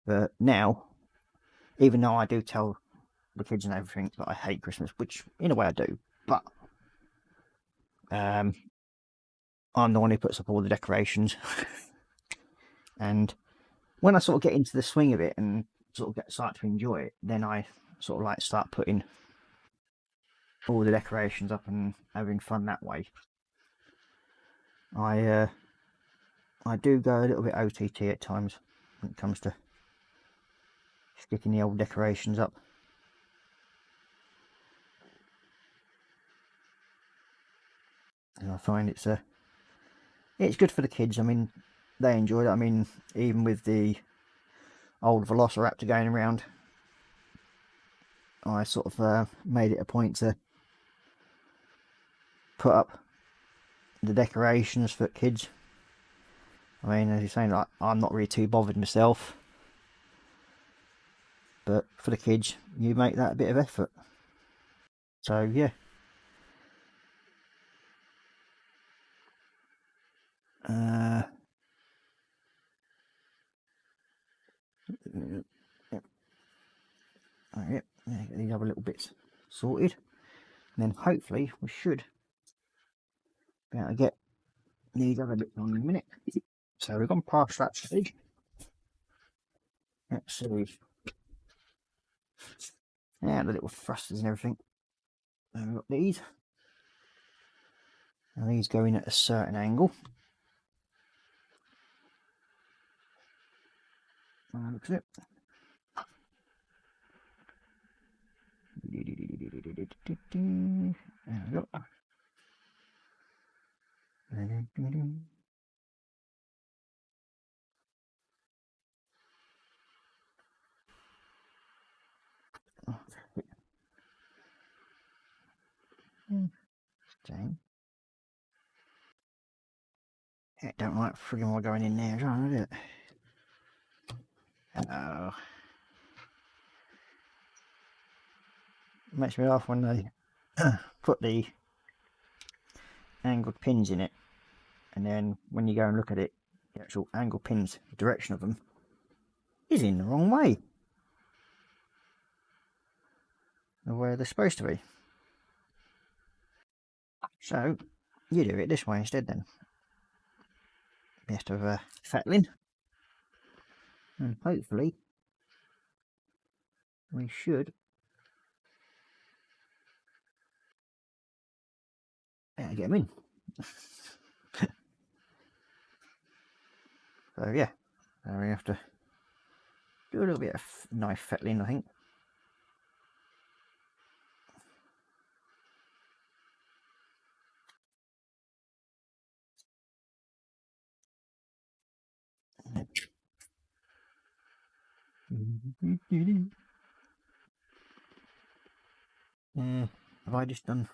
But now, even though I do tell the kids and everything that I hate Christmas, which in a way I do, but I'm the one who puts up all the decorations. And when I sort of get into the swing of it and sort of start to enjoy it, then I sort of like start putting all the decorations up and having fun that way. I do go a little bit OTT at times when it comes to sticking the old decorations up. And I find it's good for the kids. I mean, they enjoy it. I mean, even with the old Velociraptor going around, I sort of made it a point to put up the decorations for kids. I mean, as you're saying, like, I'm not really too bothered myself, but for the kids, you make that a bit of effort. So yeah. Yep. Oh, yep. Yeah, get these other little bits sorted, and then hopefully we should be able to get these other bits on in a minute. So we've gone past that stage. Let's see. Yeah, the little thrusters and everything. And we've got these. And these go in at a certain angle. Looks at it. There we go. Dang. It don't like friggin' all going in there, does it? Oh. Makes me laugh when they put the angled pins in it, and then when you go and look at it, the actual angled pins, the direction of them, is in the wrong way of where they're supposed to be. So you do it this way instead then. Best of fettling, and hopefully we should get them in. So yeah, so we have to do a little bit of knife fettling, I think. Have I just done?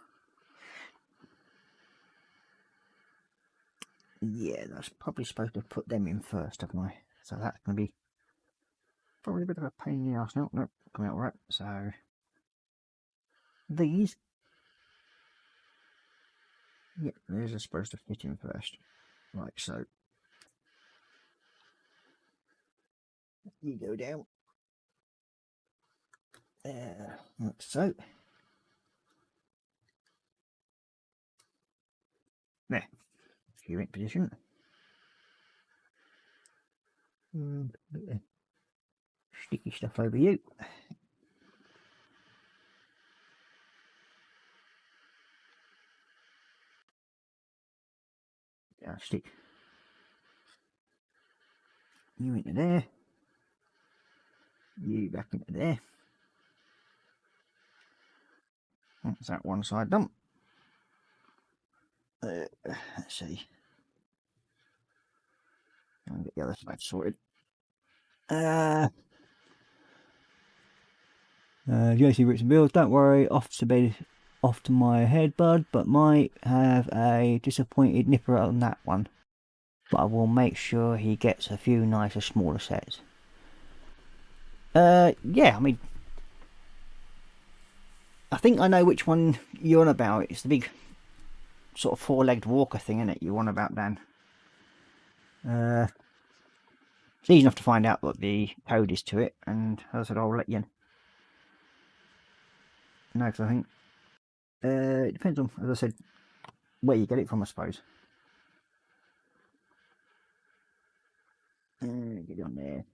Yeah, that's probably supposed to put them in first, haven't I? So that's going to be probably a bit of a pain in the arse now. Nope, coming out right. So these, yeah, these are supposed to fit in first. Like so. You go down. There, like so. There, you're in position. Sticky stuff over you. I'll stick you into there, you back into there. That's that one side done. Let's see. I'll get the other side sorted. JC Roots and Bills, don't worry, off to my head, bud, but might have a disappointed nipper on that one. But I will make sure he gets a few nicer, smaller sets. Yeah, I mean, I think I know which one you're on about. It's the big sort of four-legged walker thing, isn't it? You're on about, Dan. It's easy enough to find out what the code is to it, and as I said, I'll let you know, because I think it depends on, as I said, where you get it from, I suppose. Get it on there.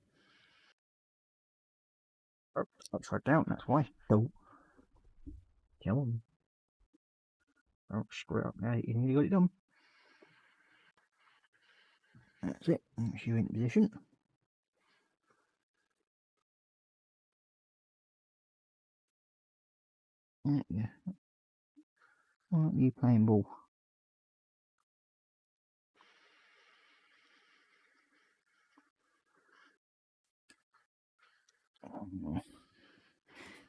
Oh, upside down, that's why. Oh. Come on. Oh, screw up now, you nearly got it done. That's it, that's you in position. Yeah. Why aren't you playing ball?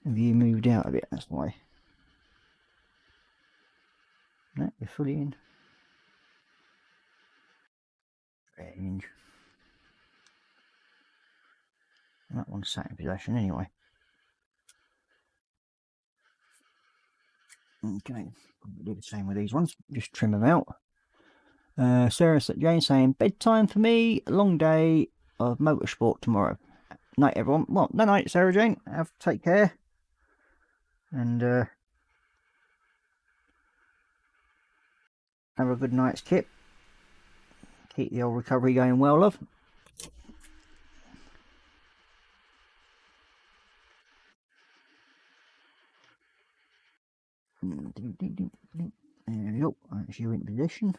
Have you moved out a bit? That's why. No, you're fully in. Range. That one's sat in possession anyway. Okay, do the same with these ones. Just trim them out. Sarah Jane saying, bedtime for me, a long day of motorsport tomorrow. Night, everyone. Well, no night, Sarah Jane. Take care. And have a good night's kip. Keep the old recovery going well, love. There we go. That's you in position.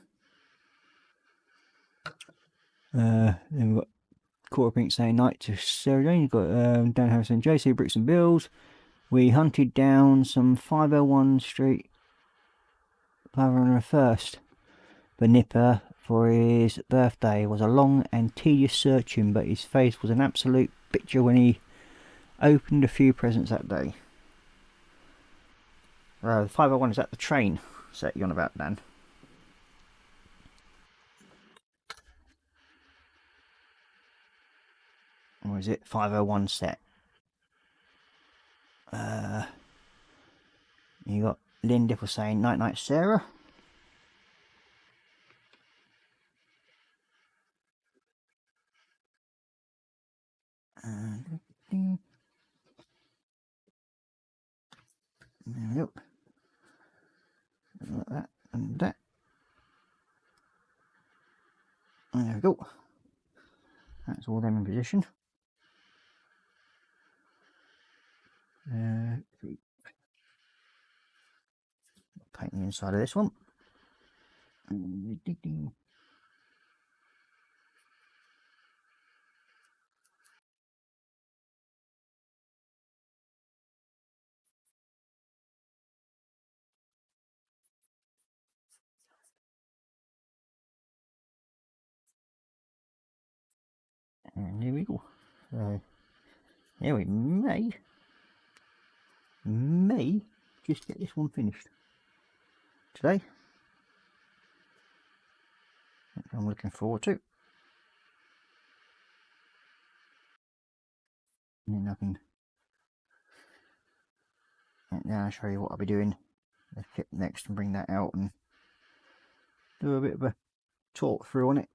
Then we've got Cora Pink saying night to Sarah Jane. You've got Dan Harrison, JC Bricks and Bills. We hunted down some 501 Street 501st for Nipper for his birthday. It was a long and tedious searching, but his face was an absolute picture when he opened a few presents that day. The 501 is at the train set you're on about, Dan. Or is it 501 set? You got Lynn Dipple saying night night Sarah. There we go. Like that and that. There we go. That's all them in position. Paint the inside of this one. And here we go. So here we may just get this one finished today. I'm looking forward to. And then I can now show you what I'll be doing the kit next and bring that out and do a bit of a talk through on it.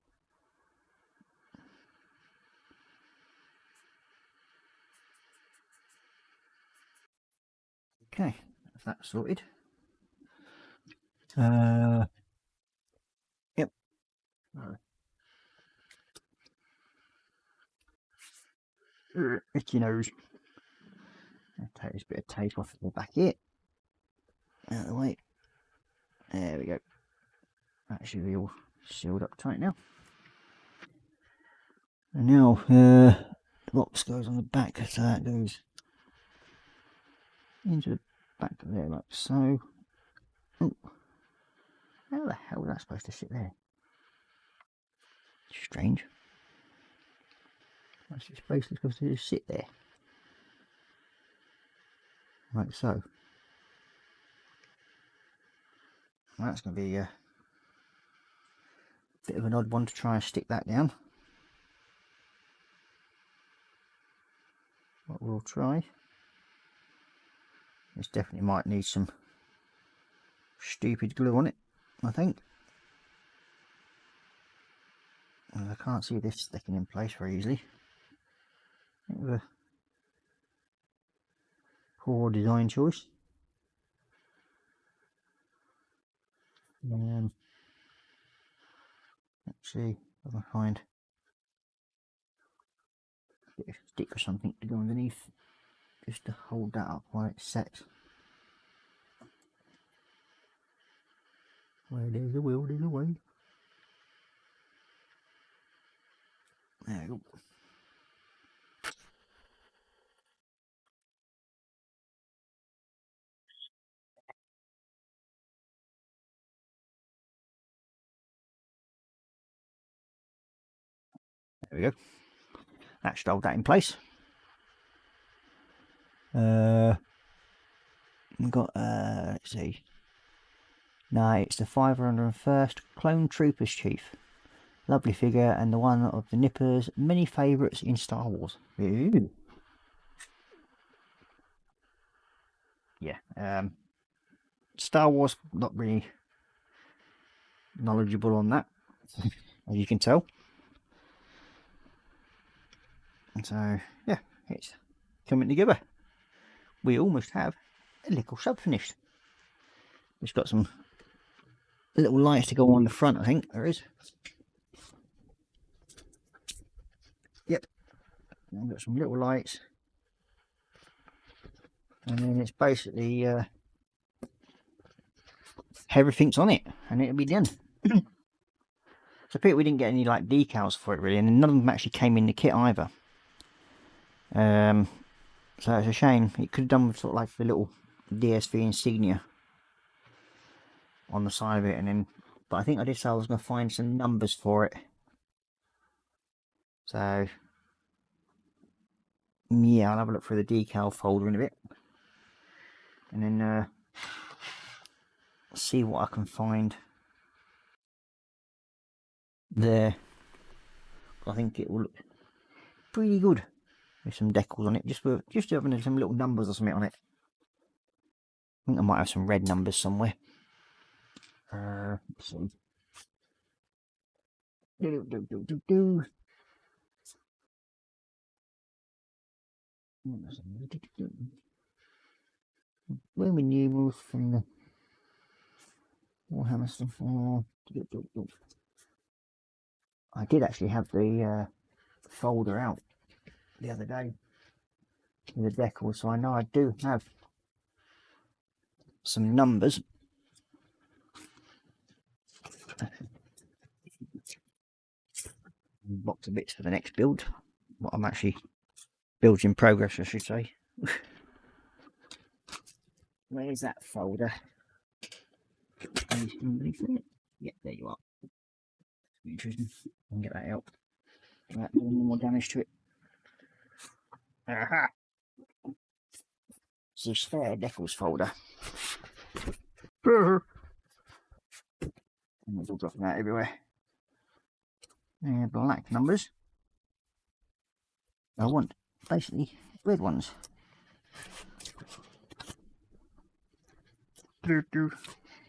Okay, that's sorted. Yep. Itchy nose. I'll take this bit of tape off the back here. Out of the way. There we go. That should be all sealed up tight now. And now the box goes on the back, so that goes into the back of there like so. Ooh. How the hell was that supposed to sit there? Strange. That's just basically supposed to just sit there. Like so. Well, that's going to be a bit of an odd one to try and stick that down. What we'll try. This definitely might need some stupid glue on it, I think. And I can't see this sticking in place very easily. Bit of a poor design choice. Let's see if I can find a bit of stick or something to go underneath, just to hold that up while it's set. Where there's a will, there's a way. There we go. There we go. That should hold that in place. We've got, let's see. No, it's the 501st Clone Troopers Chief. Lovely figure, and the one of the Nippers, many favourites in Star Wars. Ooh. Yeah, Star Wars, not really knowledgeable on that, as you can tell. And so, yeah, it's coming together. We almost have a little sub finished. It's got some little lights to go on the front, I think there is. Yep, I've got some little lights, and then it's basically everything's on it, and it'll be done. So I think we didn't get any like decals for it really, and none of them actually came in the kit either. So it's a shame. It could have done with sort of like the little DSV insignia on the side of it, and then, but I think I did say I was going to find some numbers for it. So yeah, I'll have a look through the decal folder in a bit, and then see what I can find there. I think it will look pretty good with some decals on it, just having some little numbers or something on it. I think I might have some red numbers somewhere. Let's see. Roman numerals from the Warhammer stuff. I did actually have the folder out the other day with the decals, so I know I do have some numbers. Box of bits for the next build. What I'm actually builds in progress, I should say. Where's that folder? Yeah, there you are. Interesting. I can get that out. Right, no more damage to it. Aha! It's the spare decals folder. And it's all dropping out everywhere. Black numbers. I want basically red ones.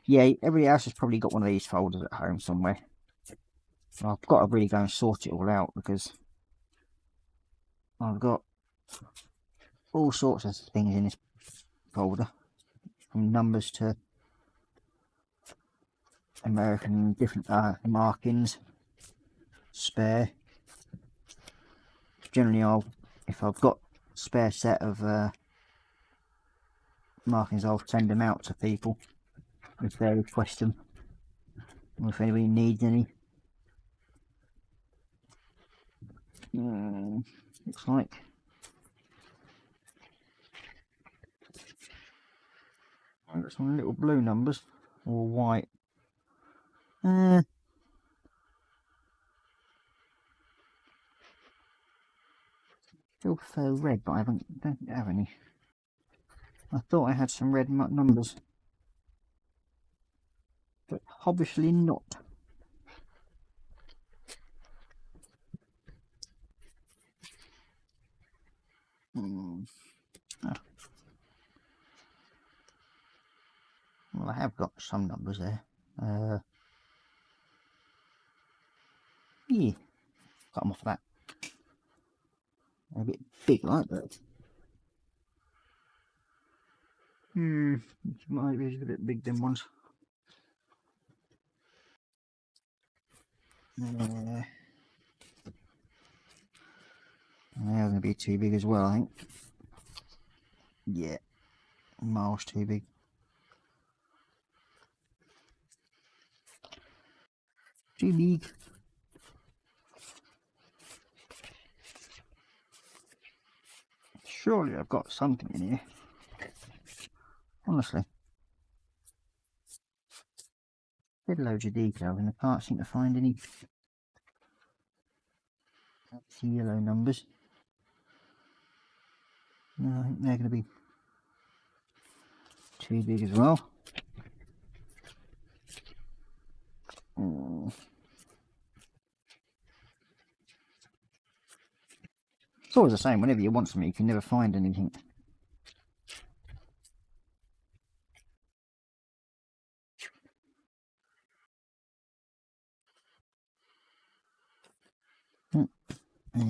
Yeah, everybody else has probably got one of these folders at home somewhere. I've got to really go and sort it all out, because I've got all sorts of things in this folder, from numbers to American different markings, spare. Generally, if I've got a spare set of markings, I'll send them out to people if they request them, or if anybody needs any. Looks like I've got some little blue numbers, or white. Still so red, but I don't have any. I thought I had some red numbers, but obviously not. Oh. Well, I have got some numbers there. Yeah, cut them off of that. They're a bit big like that. Might be a bit big, them ones. They're going to be too big as well, I think. Yeah, miles too big. Too big. Surely I've got something in here. Honestly. Did loads of detail and I can't seem to find any yellow numbers. No, I think they're going to be too big as well. It's always the same. Whenever you want something, you can never find anything. We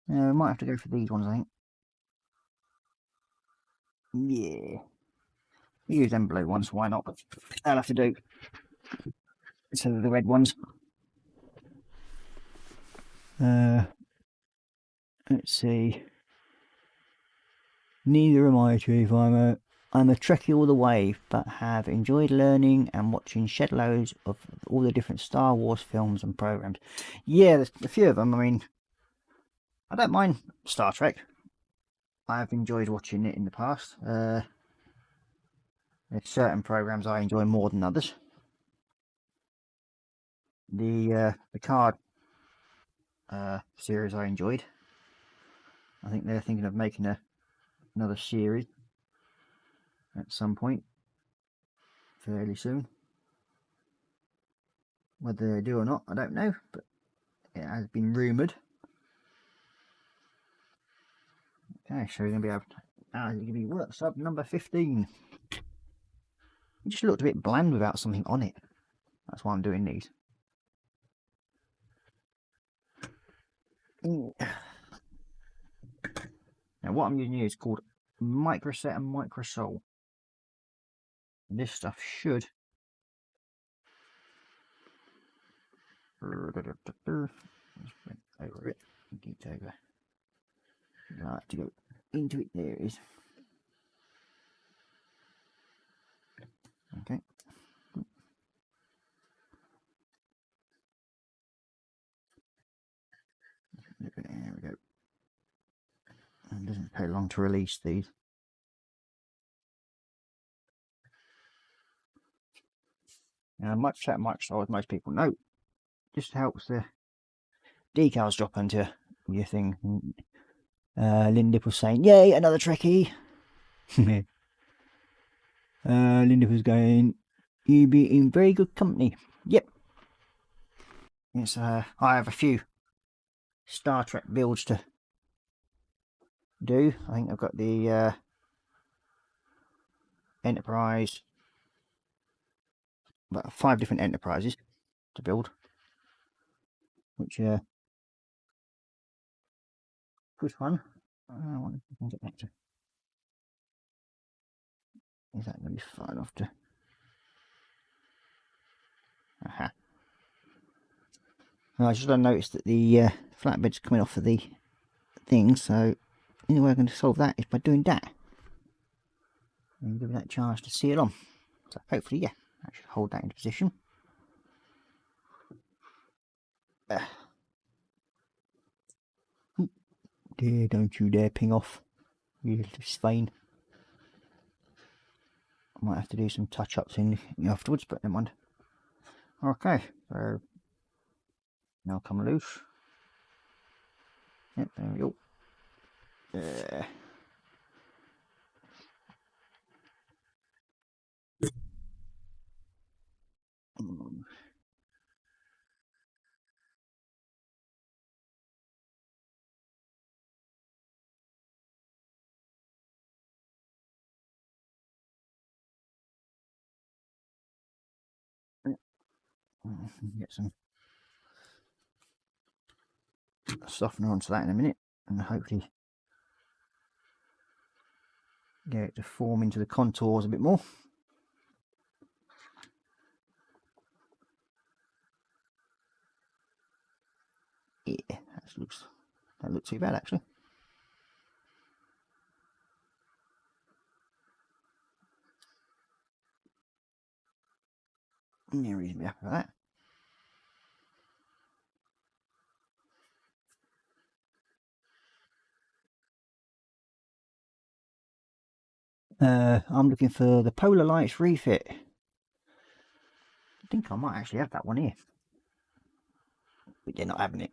might have to go for these ones, I think. Yeah. Use them blue ones, why not? I'll have to do instead of the red ones. Let's see. Neither am I, Chief. I'm a Trekkie all the way, but have enjoyed learning and watching shed loads of all the different Star Wars films and programs. Yeah, there's a few of them. I mean, I don't mind Star Trek. I've enjoyed watching it in the past. There's certain programs I enjoy more than others. The card series I enjoyed. I think they're thinking of making another series at some point fairly soon. Whether they do or not, I don't know, but it has been rumoured. Okay, so we're going to be able to, it's going to be work sub number 15. It just looked a bit bland without something on it. That's why I'm doing these. Now what I'm using here is called Microset and Microsol. And this stuff should over it, get over. Like to go into it. There it is. Okay. There we go. It doesn't take long to release these. Now, Microset and Microsol, as most people know, just helps the decals drop onto your thing. Linda was saying, "Yay, another Trekkie." Linda was going, "You be in very good company." Yep. Yes, I have a few Star Trek builds to do. I think I've got the Enterprise, about 5 different Enterprises to build, which good fun. I wonder if I can get back to. Is that going to be far enough to? Aha. I just noticed that the flatbed's coming off of the thing, so the only way I'm going to solve that is by doing that. And give it that chance to seal on. So hopefully, yeah, I should hold that into position. Dear, don't you dare ping off, you little Svein. I might have to do some touch-ups in afterwards, but never mind. Okay, so now come loose. Yep, there we go. Get some softener onto that in a minute, and hopefully get it to form into the contours a bit more. Yeah, that looks too bad actually. Yeah, reasonably happy with that. I'm looking for the Polar Lights refit. I think I might actually have that one here, but they're not having it.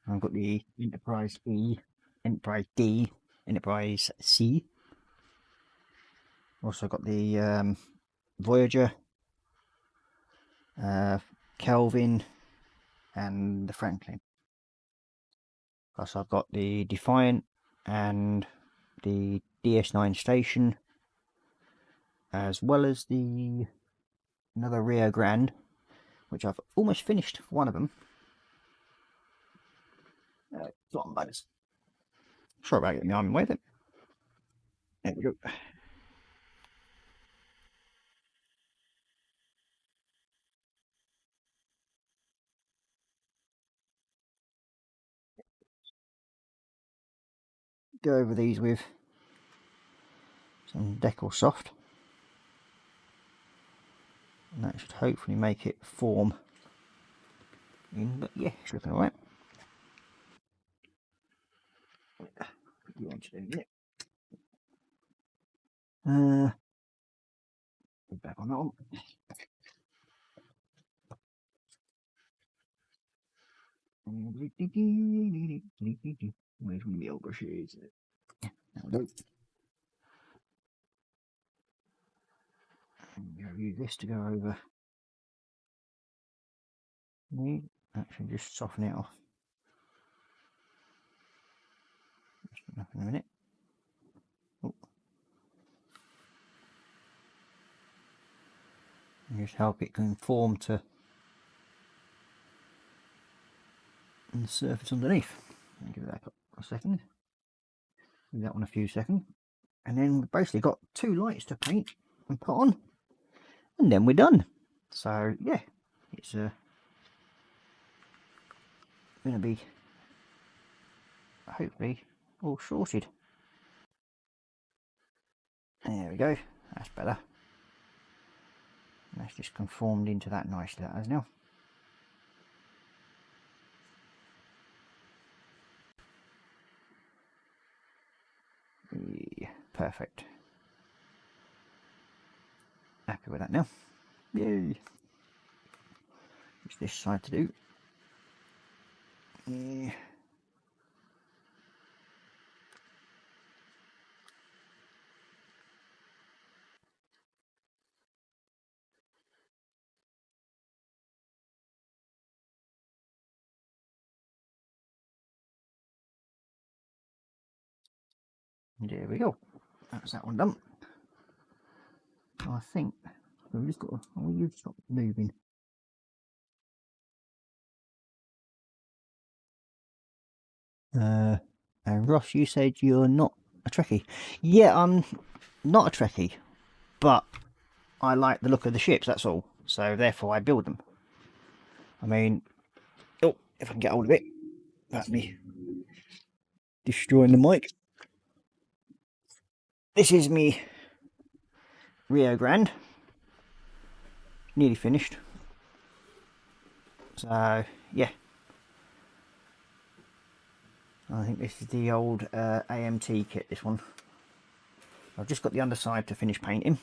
I've got the Enterprise E, Enterprise D, Enterprise C. Also got the Voyager, Kelvin and the Franklin. Plus I've got the Defiant and the DS9 station, as well as the another Rio Grande, which I've almost finished one of them. Bugs. Sorry about getting the arm with it. There we go. Go over these with some Decal Soft, and that should hopefully make it form in, but yeah, it's looking alright. Back on that one. Where's my old brushes? There we go. I'm going to use this to go over. Actually, just soften it off. In a minute. Oh. And just help it conform to the surface underneath. I'll give that a second. Give that one a few seconds. And then we've basically got 2 lights to paint and put on. And then we're done. So yeah, it's going to be hopefully all sorted. There we go, that's better. That's just conformed into that nicely, that has now. Yeah, perfect. Happy with that now. Yay! It's this side to do. Yeah. There we go. That's that one done. I think we've just got to, oh, you've stopped moving. And Ross, you said you're not a Trekkie. Yeah, I'm not a Trekkie, but I like the look of the ships, that's all. So therefore I build them. I mean, oh, if I can get hold of it, that's me destroying the mic. This is me Rio Grande, nearly finished. So yeah, I think this is the old AMT kit, this one. I've just got the underside to finish painting.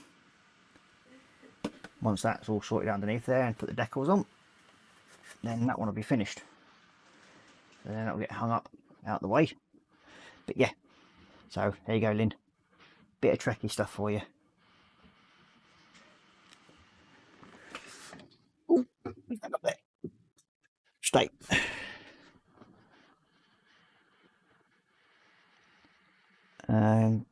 Once that's all sorted underneath there and put the decals on, then that one will be finished. So then that'll get hung up out the way. But yeah, so there you go, Lynn. Bit of Trekkie stuff for you. Ooh, back up there. Stay.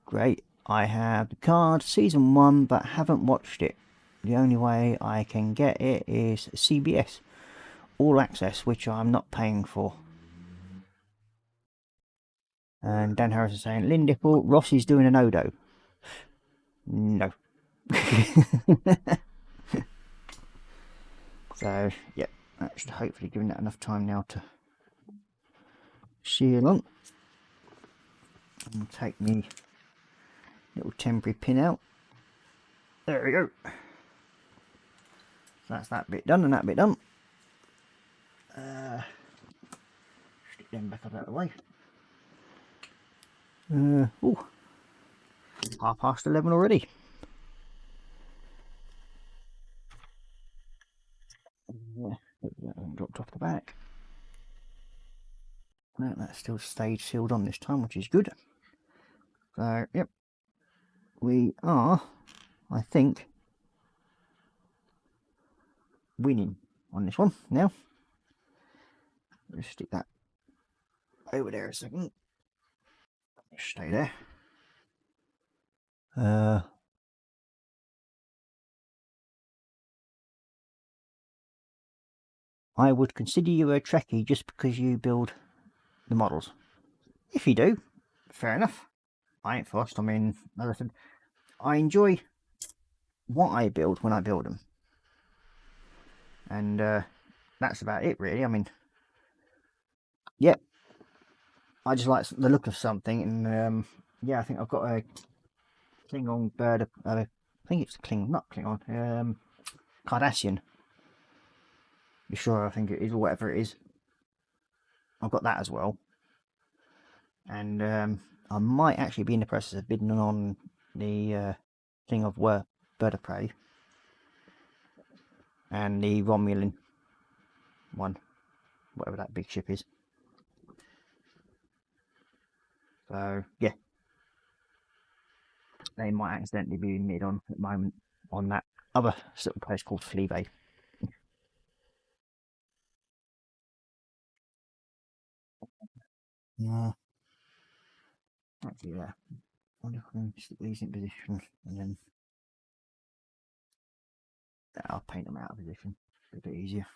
Great. I have the card, season 1, but haven't watched it. The only way I can get it is CBS All Access, which I'm not paying for. And Dan Harris is saying, Lynn Dipple, Ross is doing an Odo. No. So, yeah, that should hopefully give that enough time now to seal on. And take me little temporary pin out. There we go. So that's that bit done and that bit done. Stick them back up out of the way. Oh, 11:30 already. Yeah, that one dropped off the back. No, that's still stage sealed on this time, which is good. So, yep, we are, I think, winning. on this one now. Just stick that over there a second. Stay there. I would consider you a Trekkie just because you build the models. If you do, fair enough. I ain't fussed. I mean, as I said, I enjoy what I build when I build them. And that's about it, really. I mean, yeah, I just like the look of something. And yeah, I think I've got a Klingon bird. I think it's Klingon, not Klingon. Cardassian. You sure? I think it is, or whatever it is. I've got that as well. And I might actually be in the process of bidding on the thing of bird of prey and the Romulan one, whatever that big ship is. So yeah, they might accidentally be mid on at the moment on that other little place called Fleabay. Yeah, actually, yeah. I wonder if I can stick these in position and then I'll paint them out of position. A bit easier.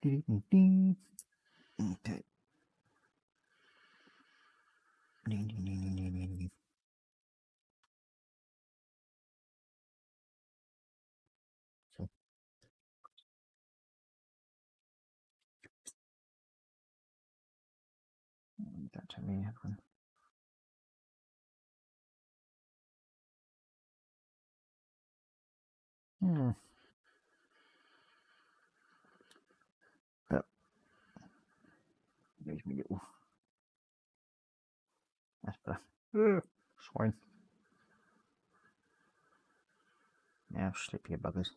Okay. So that to me, everyone. But there's me little. That's better. Swine. Now slip your buggers.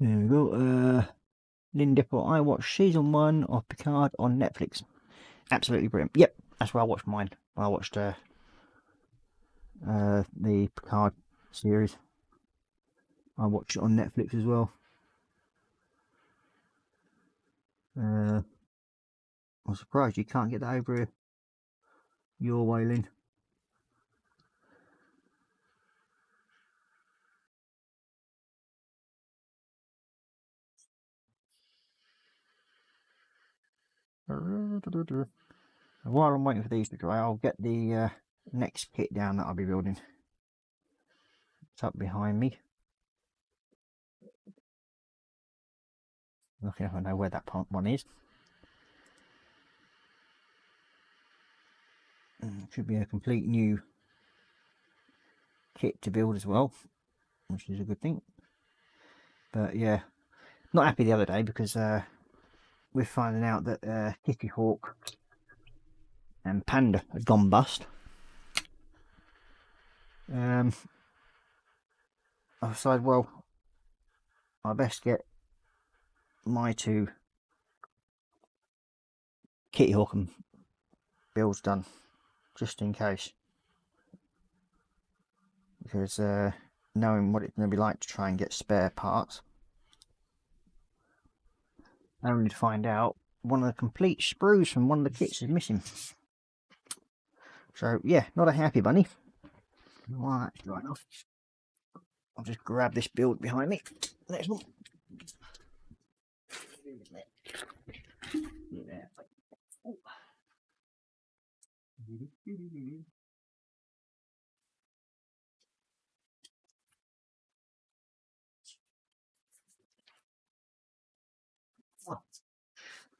There we go. Lynn Dipple, I watched season 1 of Picard on Netflix. Absolutely brilliant. Yep, that's where I watched mine. I watched the Picard series. I watched it on Netflix as well. I'm surprised you can't get that over your way, Lynn. While I'm waiting for these to dry, I'll get the next kit down that I'll be building. It's up behind me. Looking if I know where that one is. It should be a complete new kit to build as well, which is a good thing. But yeah, not happy the other day because we're finding out that Kitty Hawk and Panda had gone bust. I decided, well, I best get my 2 Kitty Hawk and builds done, just in case. Because knowing what it's going to be like to try and get spare parts, only to find out one of the complete sprues from one of the kits is missing. So yeah, not a happy bunny. Well, that's right enough. I'll just grab this build behind me. Next one.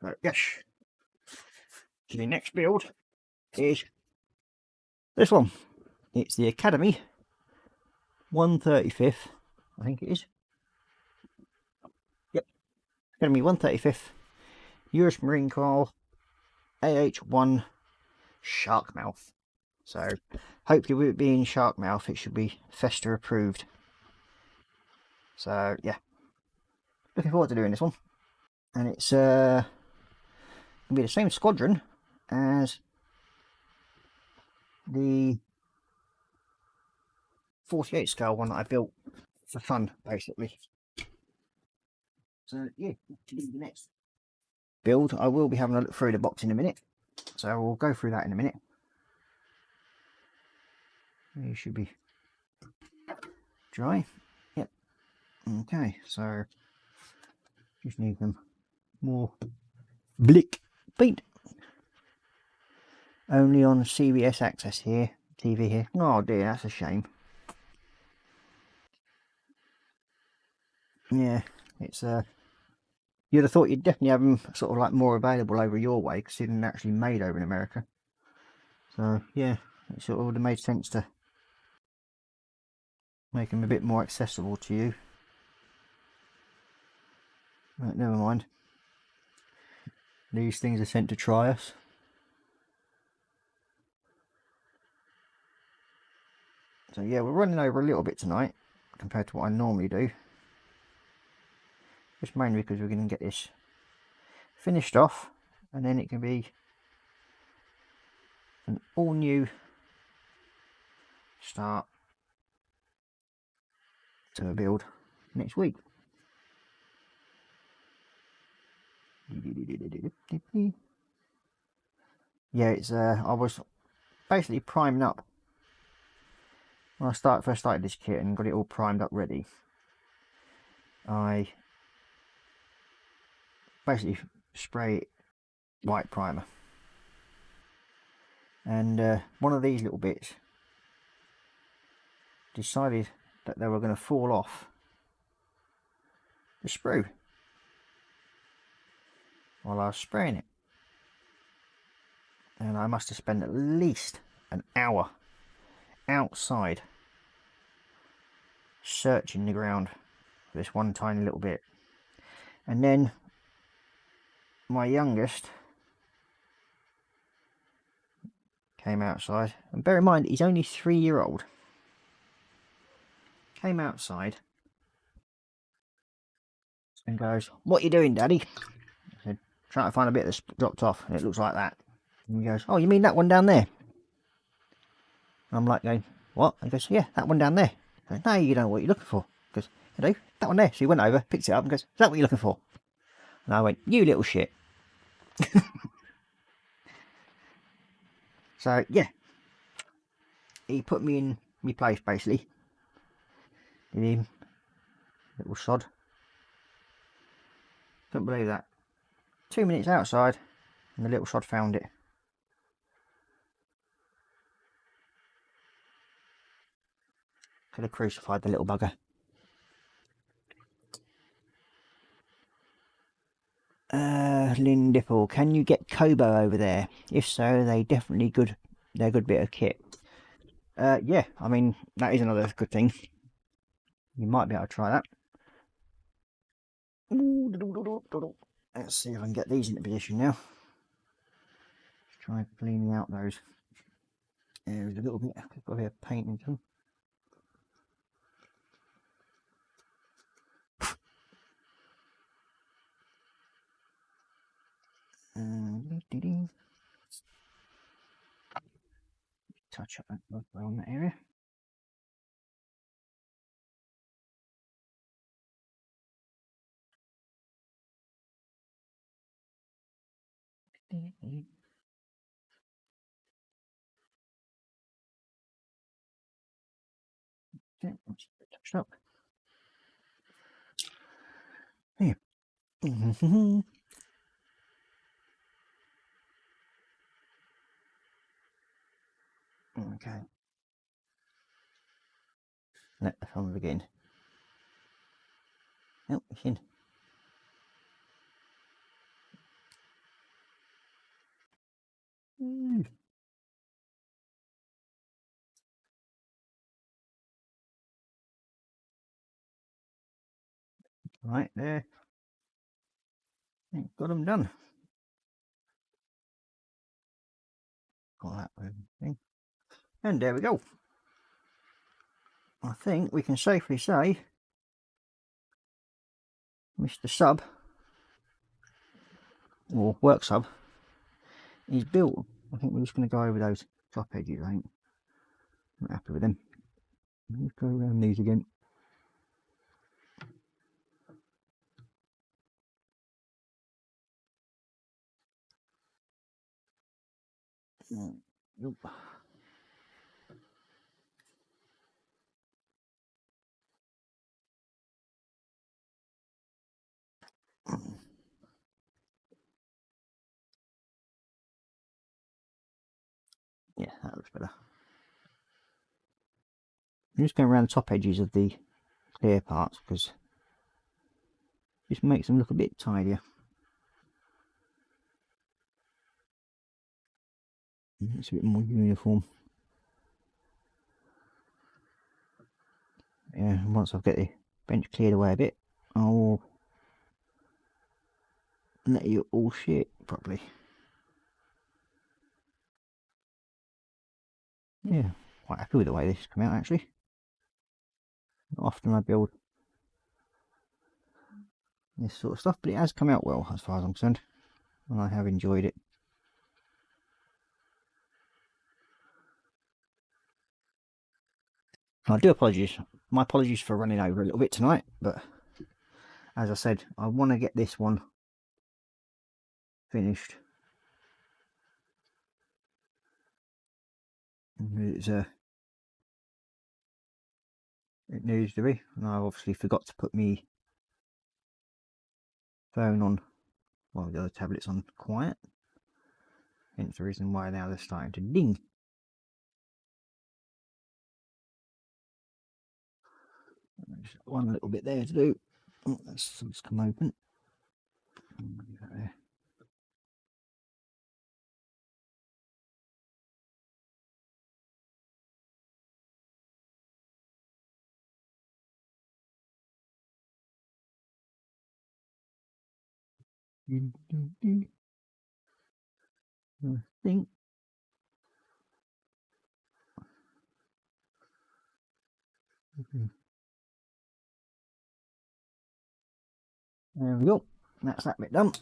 So yes, the next build is this one. It's the Academy 135th, I think it is. Yep, Academy 135th US Marine Corps AH1 shark mouth. So hopefully with it being shark mouth, it should be Festa approved. So yeah, looking forward to doing this one. And it's gonna be the same squadron as the 48 scale one that I built for fun, basically. So yeah, to be the next build. I will be having a look through the box in a minute, so we'll go through that in a minute. You should be dry. Yep. Okay, so just need them more blick paint. Only on CBS Access here, TV here. Oh dear, that's a shame. Yeah, it's you'd have thought you'd definitely have them sort of like more available over your way because they're actually made over in America. So yeah, it sort of would have made sense to make them a bit more accessible to you. But never mind. These things are sent to try us. So yeah, we're running over a little bit tonight compared to what I normally do. Just mainly because we're going to get this finished off and then it can be an all new start to a build next week. Yeah, it's I was basically priming up when I first started this kit and got it all primed up ready. I basically spray white primer, and one of these little bits decided that they were going to fall off the sprue while I was spraying it, and I must have spent at least an hour outside searching the ground for this one tiny little bit. And then my youngest came outside, and bear in mind he's only 3-year-old, came outside and goes, "What are you doing, Daddy?" I said, "Trying to find a bit that's dropped off, and it looks like that." And he goes, "Oh, you mean that one down there?" And I'm like going, "What?" And he goes, "Yeah, that one down there." I said, "No, you don't know what you're looking for." He goes, "I do, that one there." So he went over, picked it up and goes, "Is that what you're looking for?" And I went, "You little shit." So yeah, he put me in my place basically. Did him, little sod. Couldn't believe that. 2 minutes outside and the little sod found it. Could have crucified the little bugger. Lynn Dipple, can you get Kobo over there? If so, they're a good bit of kit. Yeah, I mean, that is another good thing. You might be able to try that. Let's see if I can get these into position now. Let's try cleaning out those areas a little bit. I've got a bit of paint into them. Touch up that on that area. Okay, touched up. Here. Okay. Let the fun begin. Oh, it's in. Right there. Got them done. got that thing. And there we go. I think we can safely say Mr. Sub, or Work Sub, is built. I think we're just going to go over those top edges. I think I'm not happy with them. Let's go around these again. Nope. Yeah, that looks better. I'm just going around the top edges of the clear parts because it just makes them look a bit tidier. It's a bit more uniform. Yeah, once I've got the bench cleared away a bit, I'll let you all see it properly. Yeah, quite happy with the way this has come out actually. Not often I build this sort of stuff, but it has come out well as far as I'm concerned, and I have enjoyed it. I do apologise. My apologies for running over a little bit tonight, but as I said, I want to get this one finished. It needs to be, and I obviously forgot to put me phone on, well, the other tablets on quiet. Hence the reason why now they're starting to ding. There's one little bit there to do. Oh, that's come open. There. I think there we go. That's that bit done,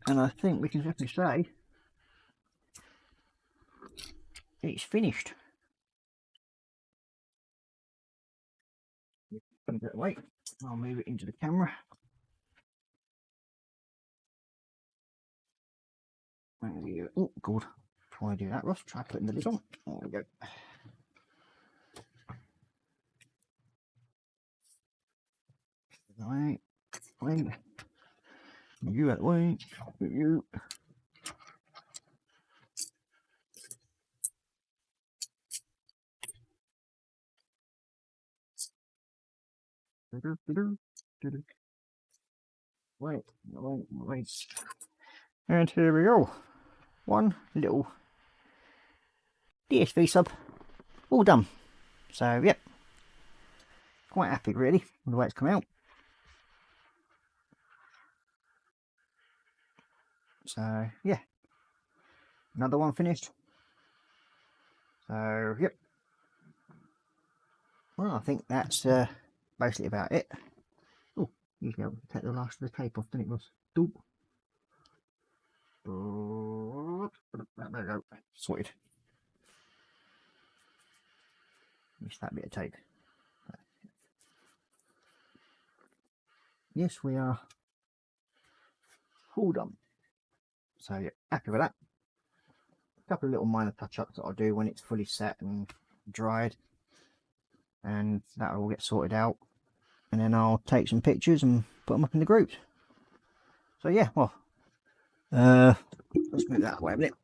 and I think we can definitely say it's finished. Put it away. I'll move it into the camera. Oh, good. Try to do that, Ross. Try putting the lid on. There we go. Right. You out the way. You. Wait. And here we go. One little DSV sub, all done. So, yep. Quite happy, really, with the way it's come out. So, yeah. Another one finished. So, yep. Well, I think that's basically about it. Oh, you can take the last of the tape off, didn't it, Ross? Doop. There we go. Sorted. Missed that bit of tape. Yes, we are all done. So, yeah, happy with that. A couple of little minor touch-ups that I'll do when it's fully set and dried, and that'll all get sorted out, and then I'll take some pictures and put them up in the groups. So yeah, well, let's move that away a minute.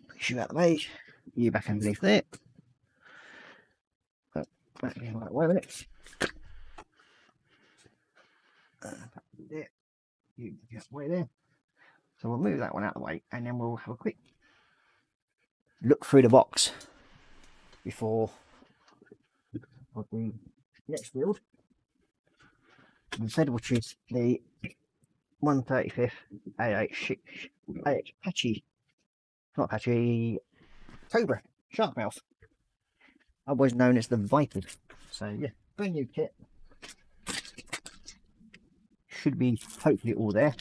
Push you out the way, you back underneath there. Back that way a minute. There. You just way there. So we'll move that one out of the way, and then we'll have a quick look through the box before the next build. Instead, which is the 135th AH Apache not patchy, cobra, sharkmouth, otherwise known as the Viper. So yeah, brand new kit. Should be hopefully all there.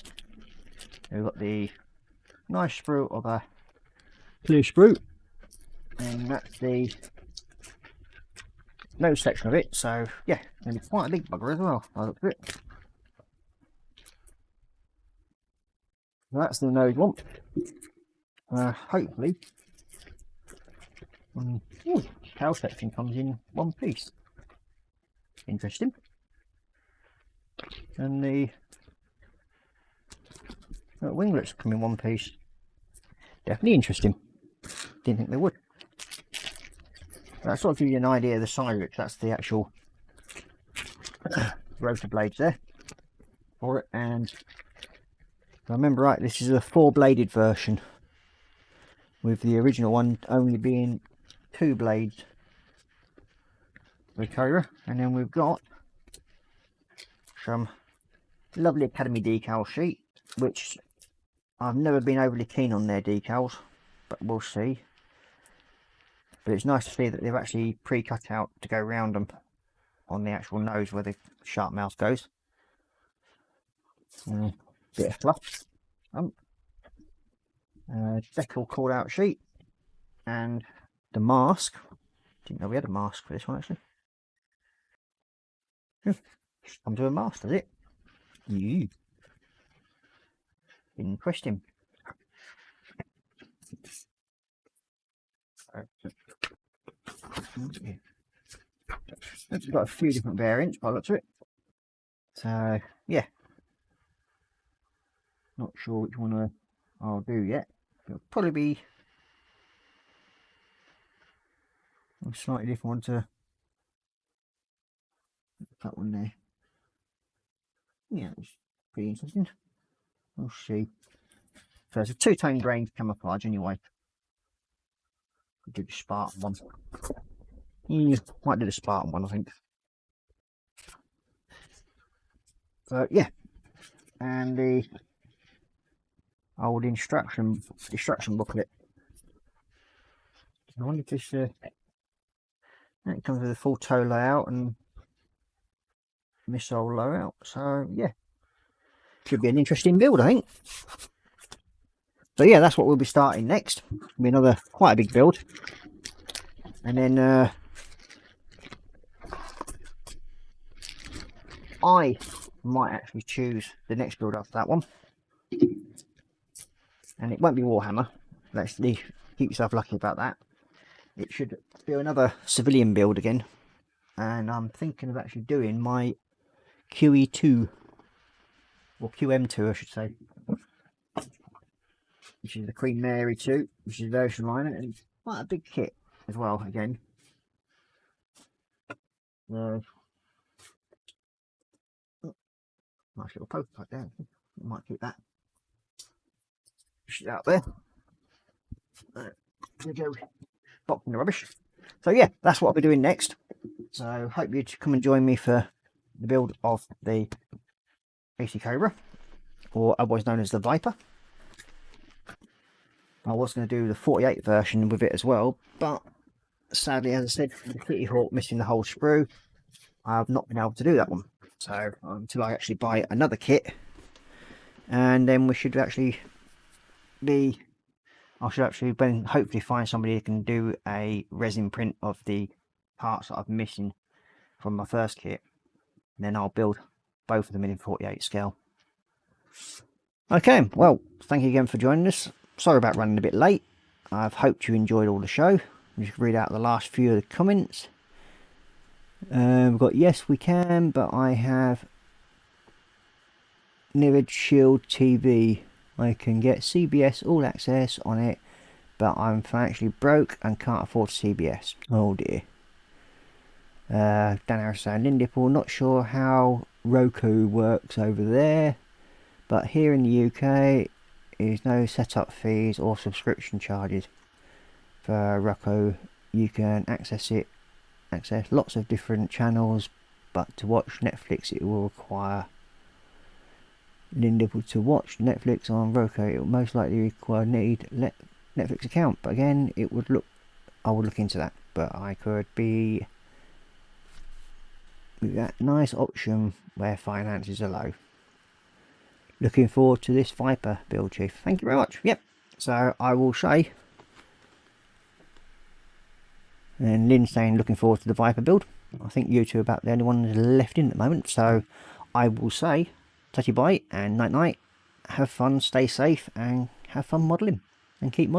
We've got the nice sprue of a clear sprue, and that's the nose section of it. So yeah, gonna be quite a big bugger as well. I look at it. So that's the nose one. Hopefully, tail section comes in one piece. Interesting. And the winglets come in one piece. Definitely interesting. Didn't think they would. That sort of gives you an idea of the size of it. That's the actual rotor blades there for it. And if I remember right, this is a 4-bladed version, with the original one only being 2 blades for the Cobra. And then we've got some lovely Academy decal sheet, which I've never been overly keen on their decals, but we'll see. But it's nice to see that they've actually pre-cut out to go around them on the actual nose where the shark mouth goes. Bit of fluff. Decal call out sheet, and the mask. Didn't know we had a mask for this one actually. Come to a mask, does it? Interesting. It's got a few different variants by the looks of it. So yeah, not sure which one I'll do yet. It'll probably be a slightly different one to that one there. Yeah, it's pretty interesting. We'll see. So it's a 2-tone grain camouflage anyway. Could do the Spartan one. Might do the Spartan one, I think. So yeah, and the old instruction booklet. I wonder if this it comes with a full toe layout and missile layout. So yeah, should be an interesting build, I think. So yeah, that's what we'll be starting next. It'll be another quite a big build, and then I might actually choose the next build after that one, and it won't be Warhammer. Let's keep yourself lucky about that. It should be another civilian build again, and I'm thinking of actually doing my QE2 or QM2, I should say, which is the Queen Mary 2, which is the ocean liner, and it's quite a big kit as well again. Nice little poker right there. Might keep that. Push it out there. There we go. Box in the rubbish. So yeah, that's what I'll be doing next. So hope you'd come and join me for the build of the AC Cobra, or otherwise known as the Viper. I was going to do the 48 version with it as well, but sadly, as I said, the Kitty Hawk missing the whole sprue, I have not been able to do that one. So until I actually buy another kit, and then we should actually be, I should actually then hopefully find somebody who can do a resin print of the parts that I'm missing from my first kit. And then I'll build both of them in 48 scale. Okay, well, thank you again for joining us. Sorry about running a bit late. I've hoped you enjoyed all the show. Just read out the last few of the comments. We've got yes we can, but I have Nevid Shield TV. I can get CBS All Access on it, but I'm financially broke and can't afford CBS. Oh dear. Dan Harris saying, Lindipple, not sure how Roku works over there, but here in the UK is no setup fees or subscription charges for Roku. You can access lots of different channels, but to watch Netflix it will require Lindipple. To watch Netflix on Roku it will most likely require Netflix account. But again, it would look, I would look into that. But I could be with that nice option where finances are low. Looking forward to this Viper build, Chief. Thank you very much. Yep. So I will say, and Lynn's saying looking forward to the Viper build. I think you two are about the only ones left in at the moment. So I will say, tatty bye and night night. Have fun, stay safe, and have fun modelling, and keep modelling.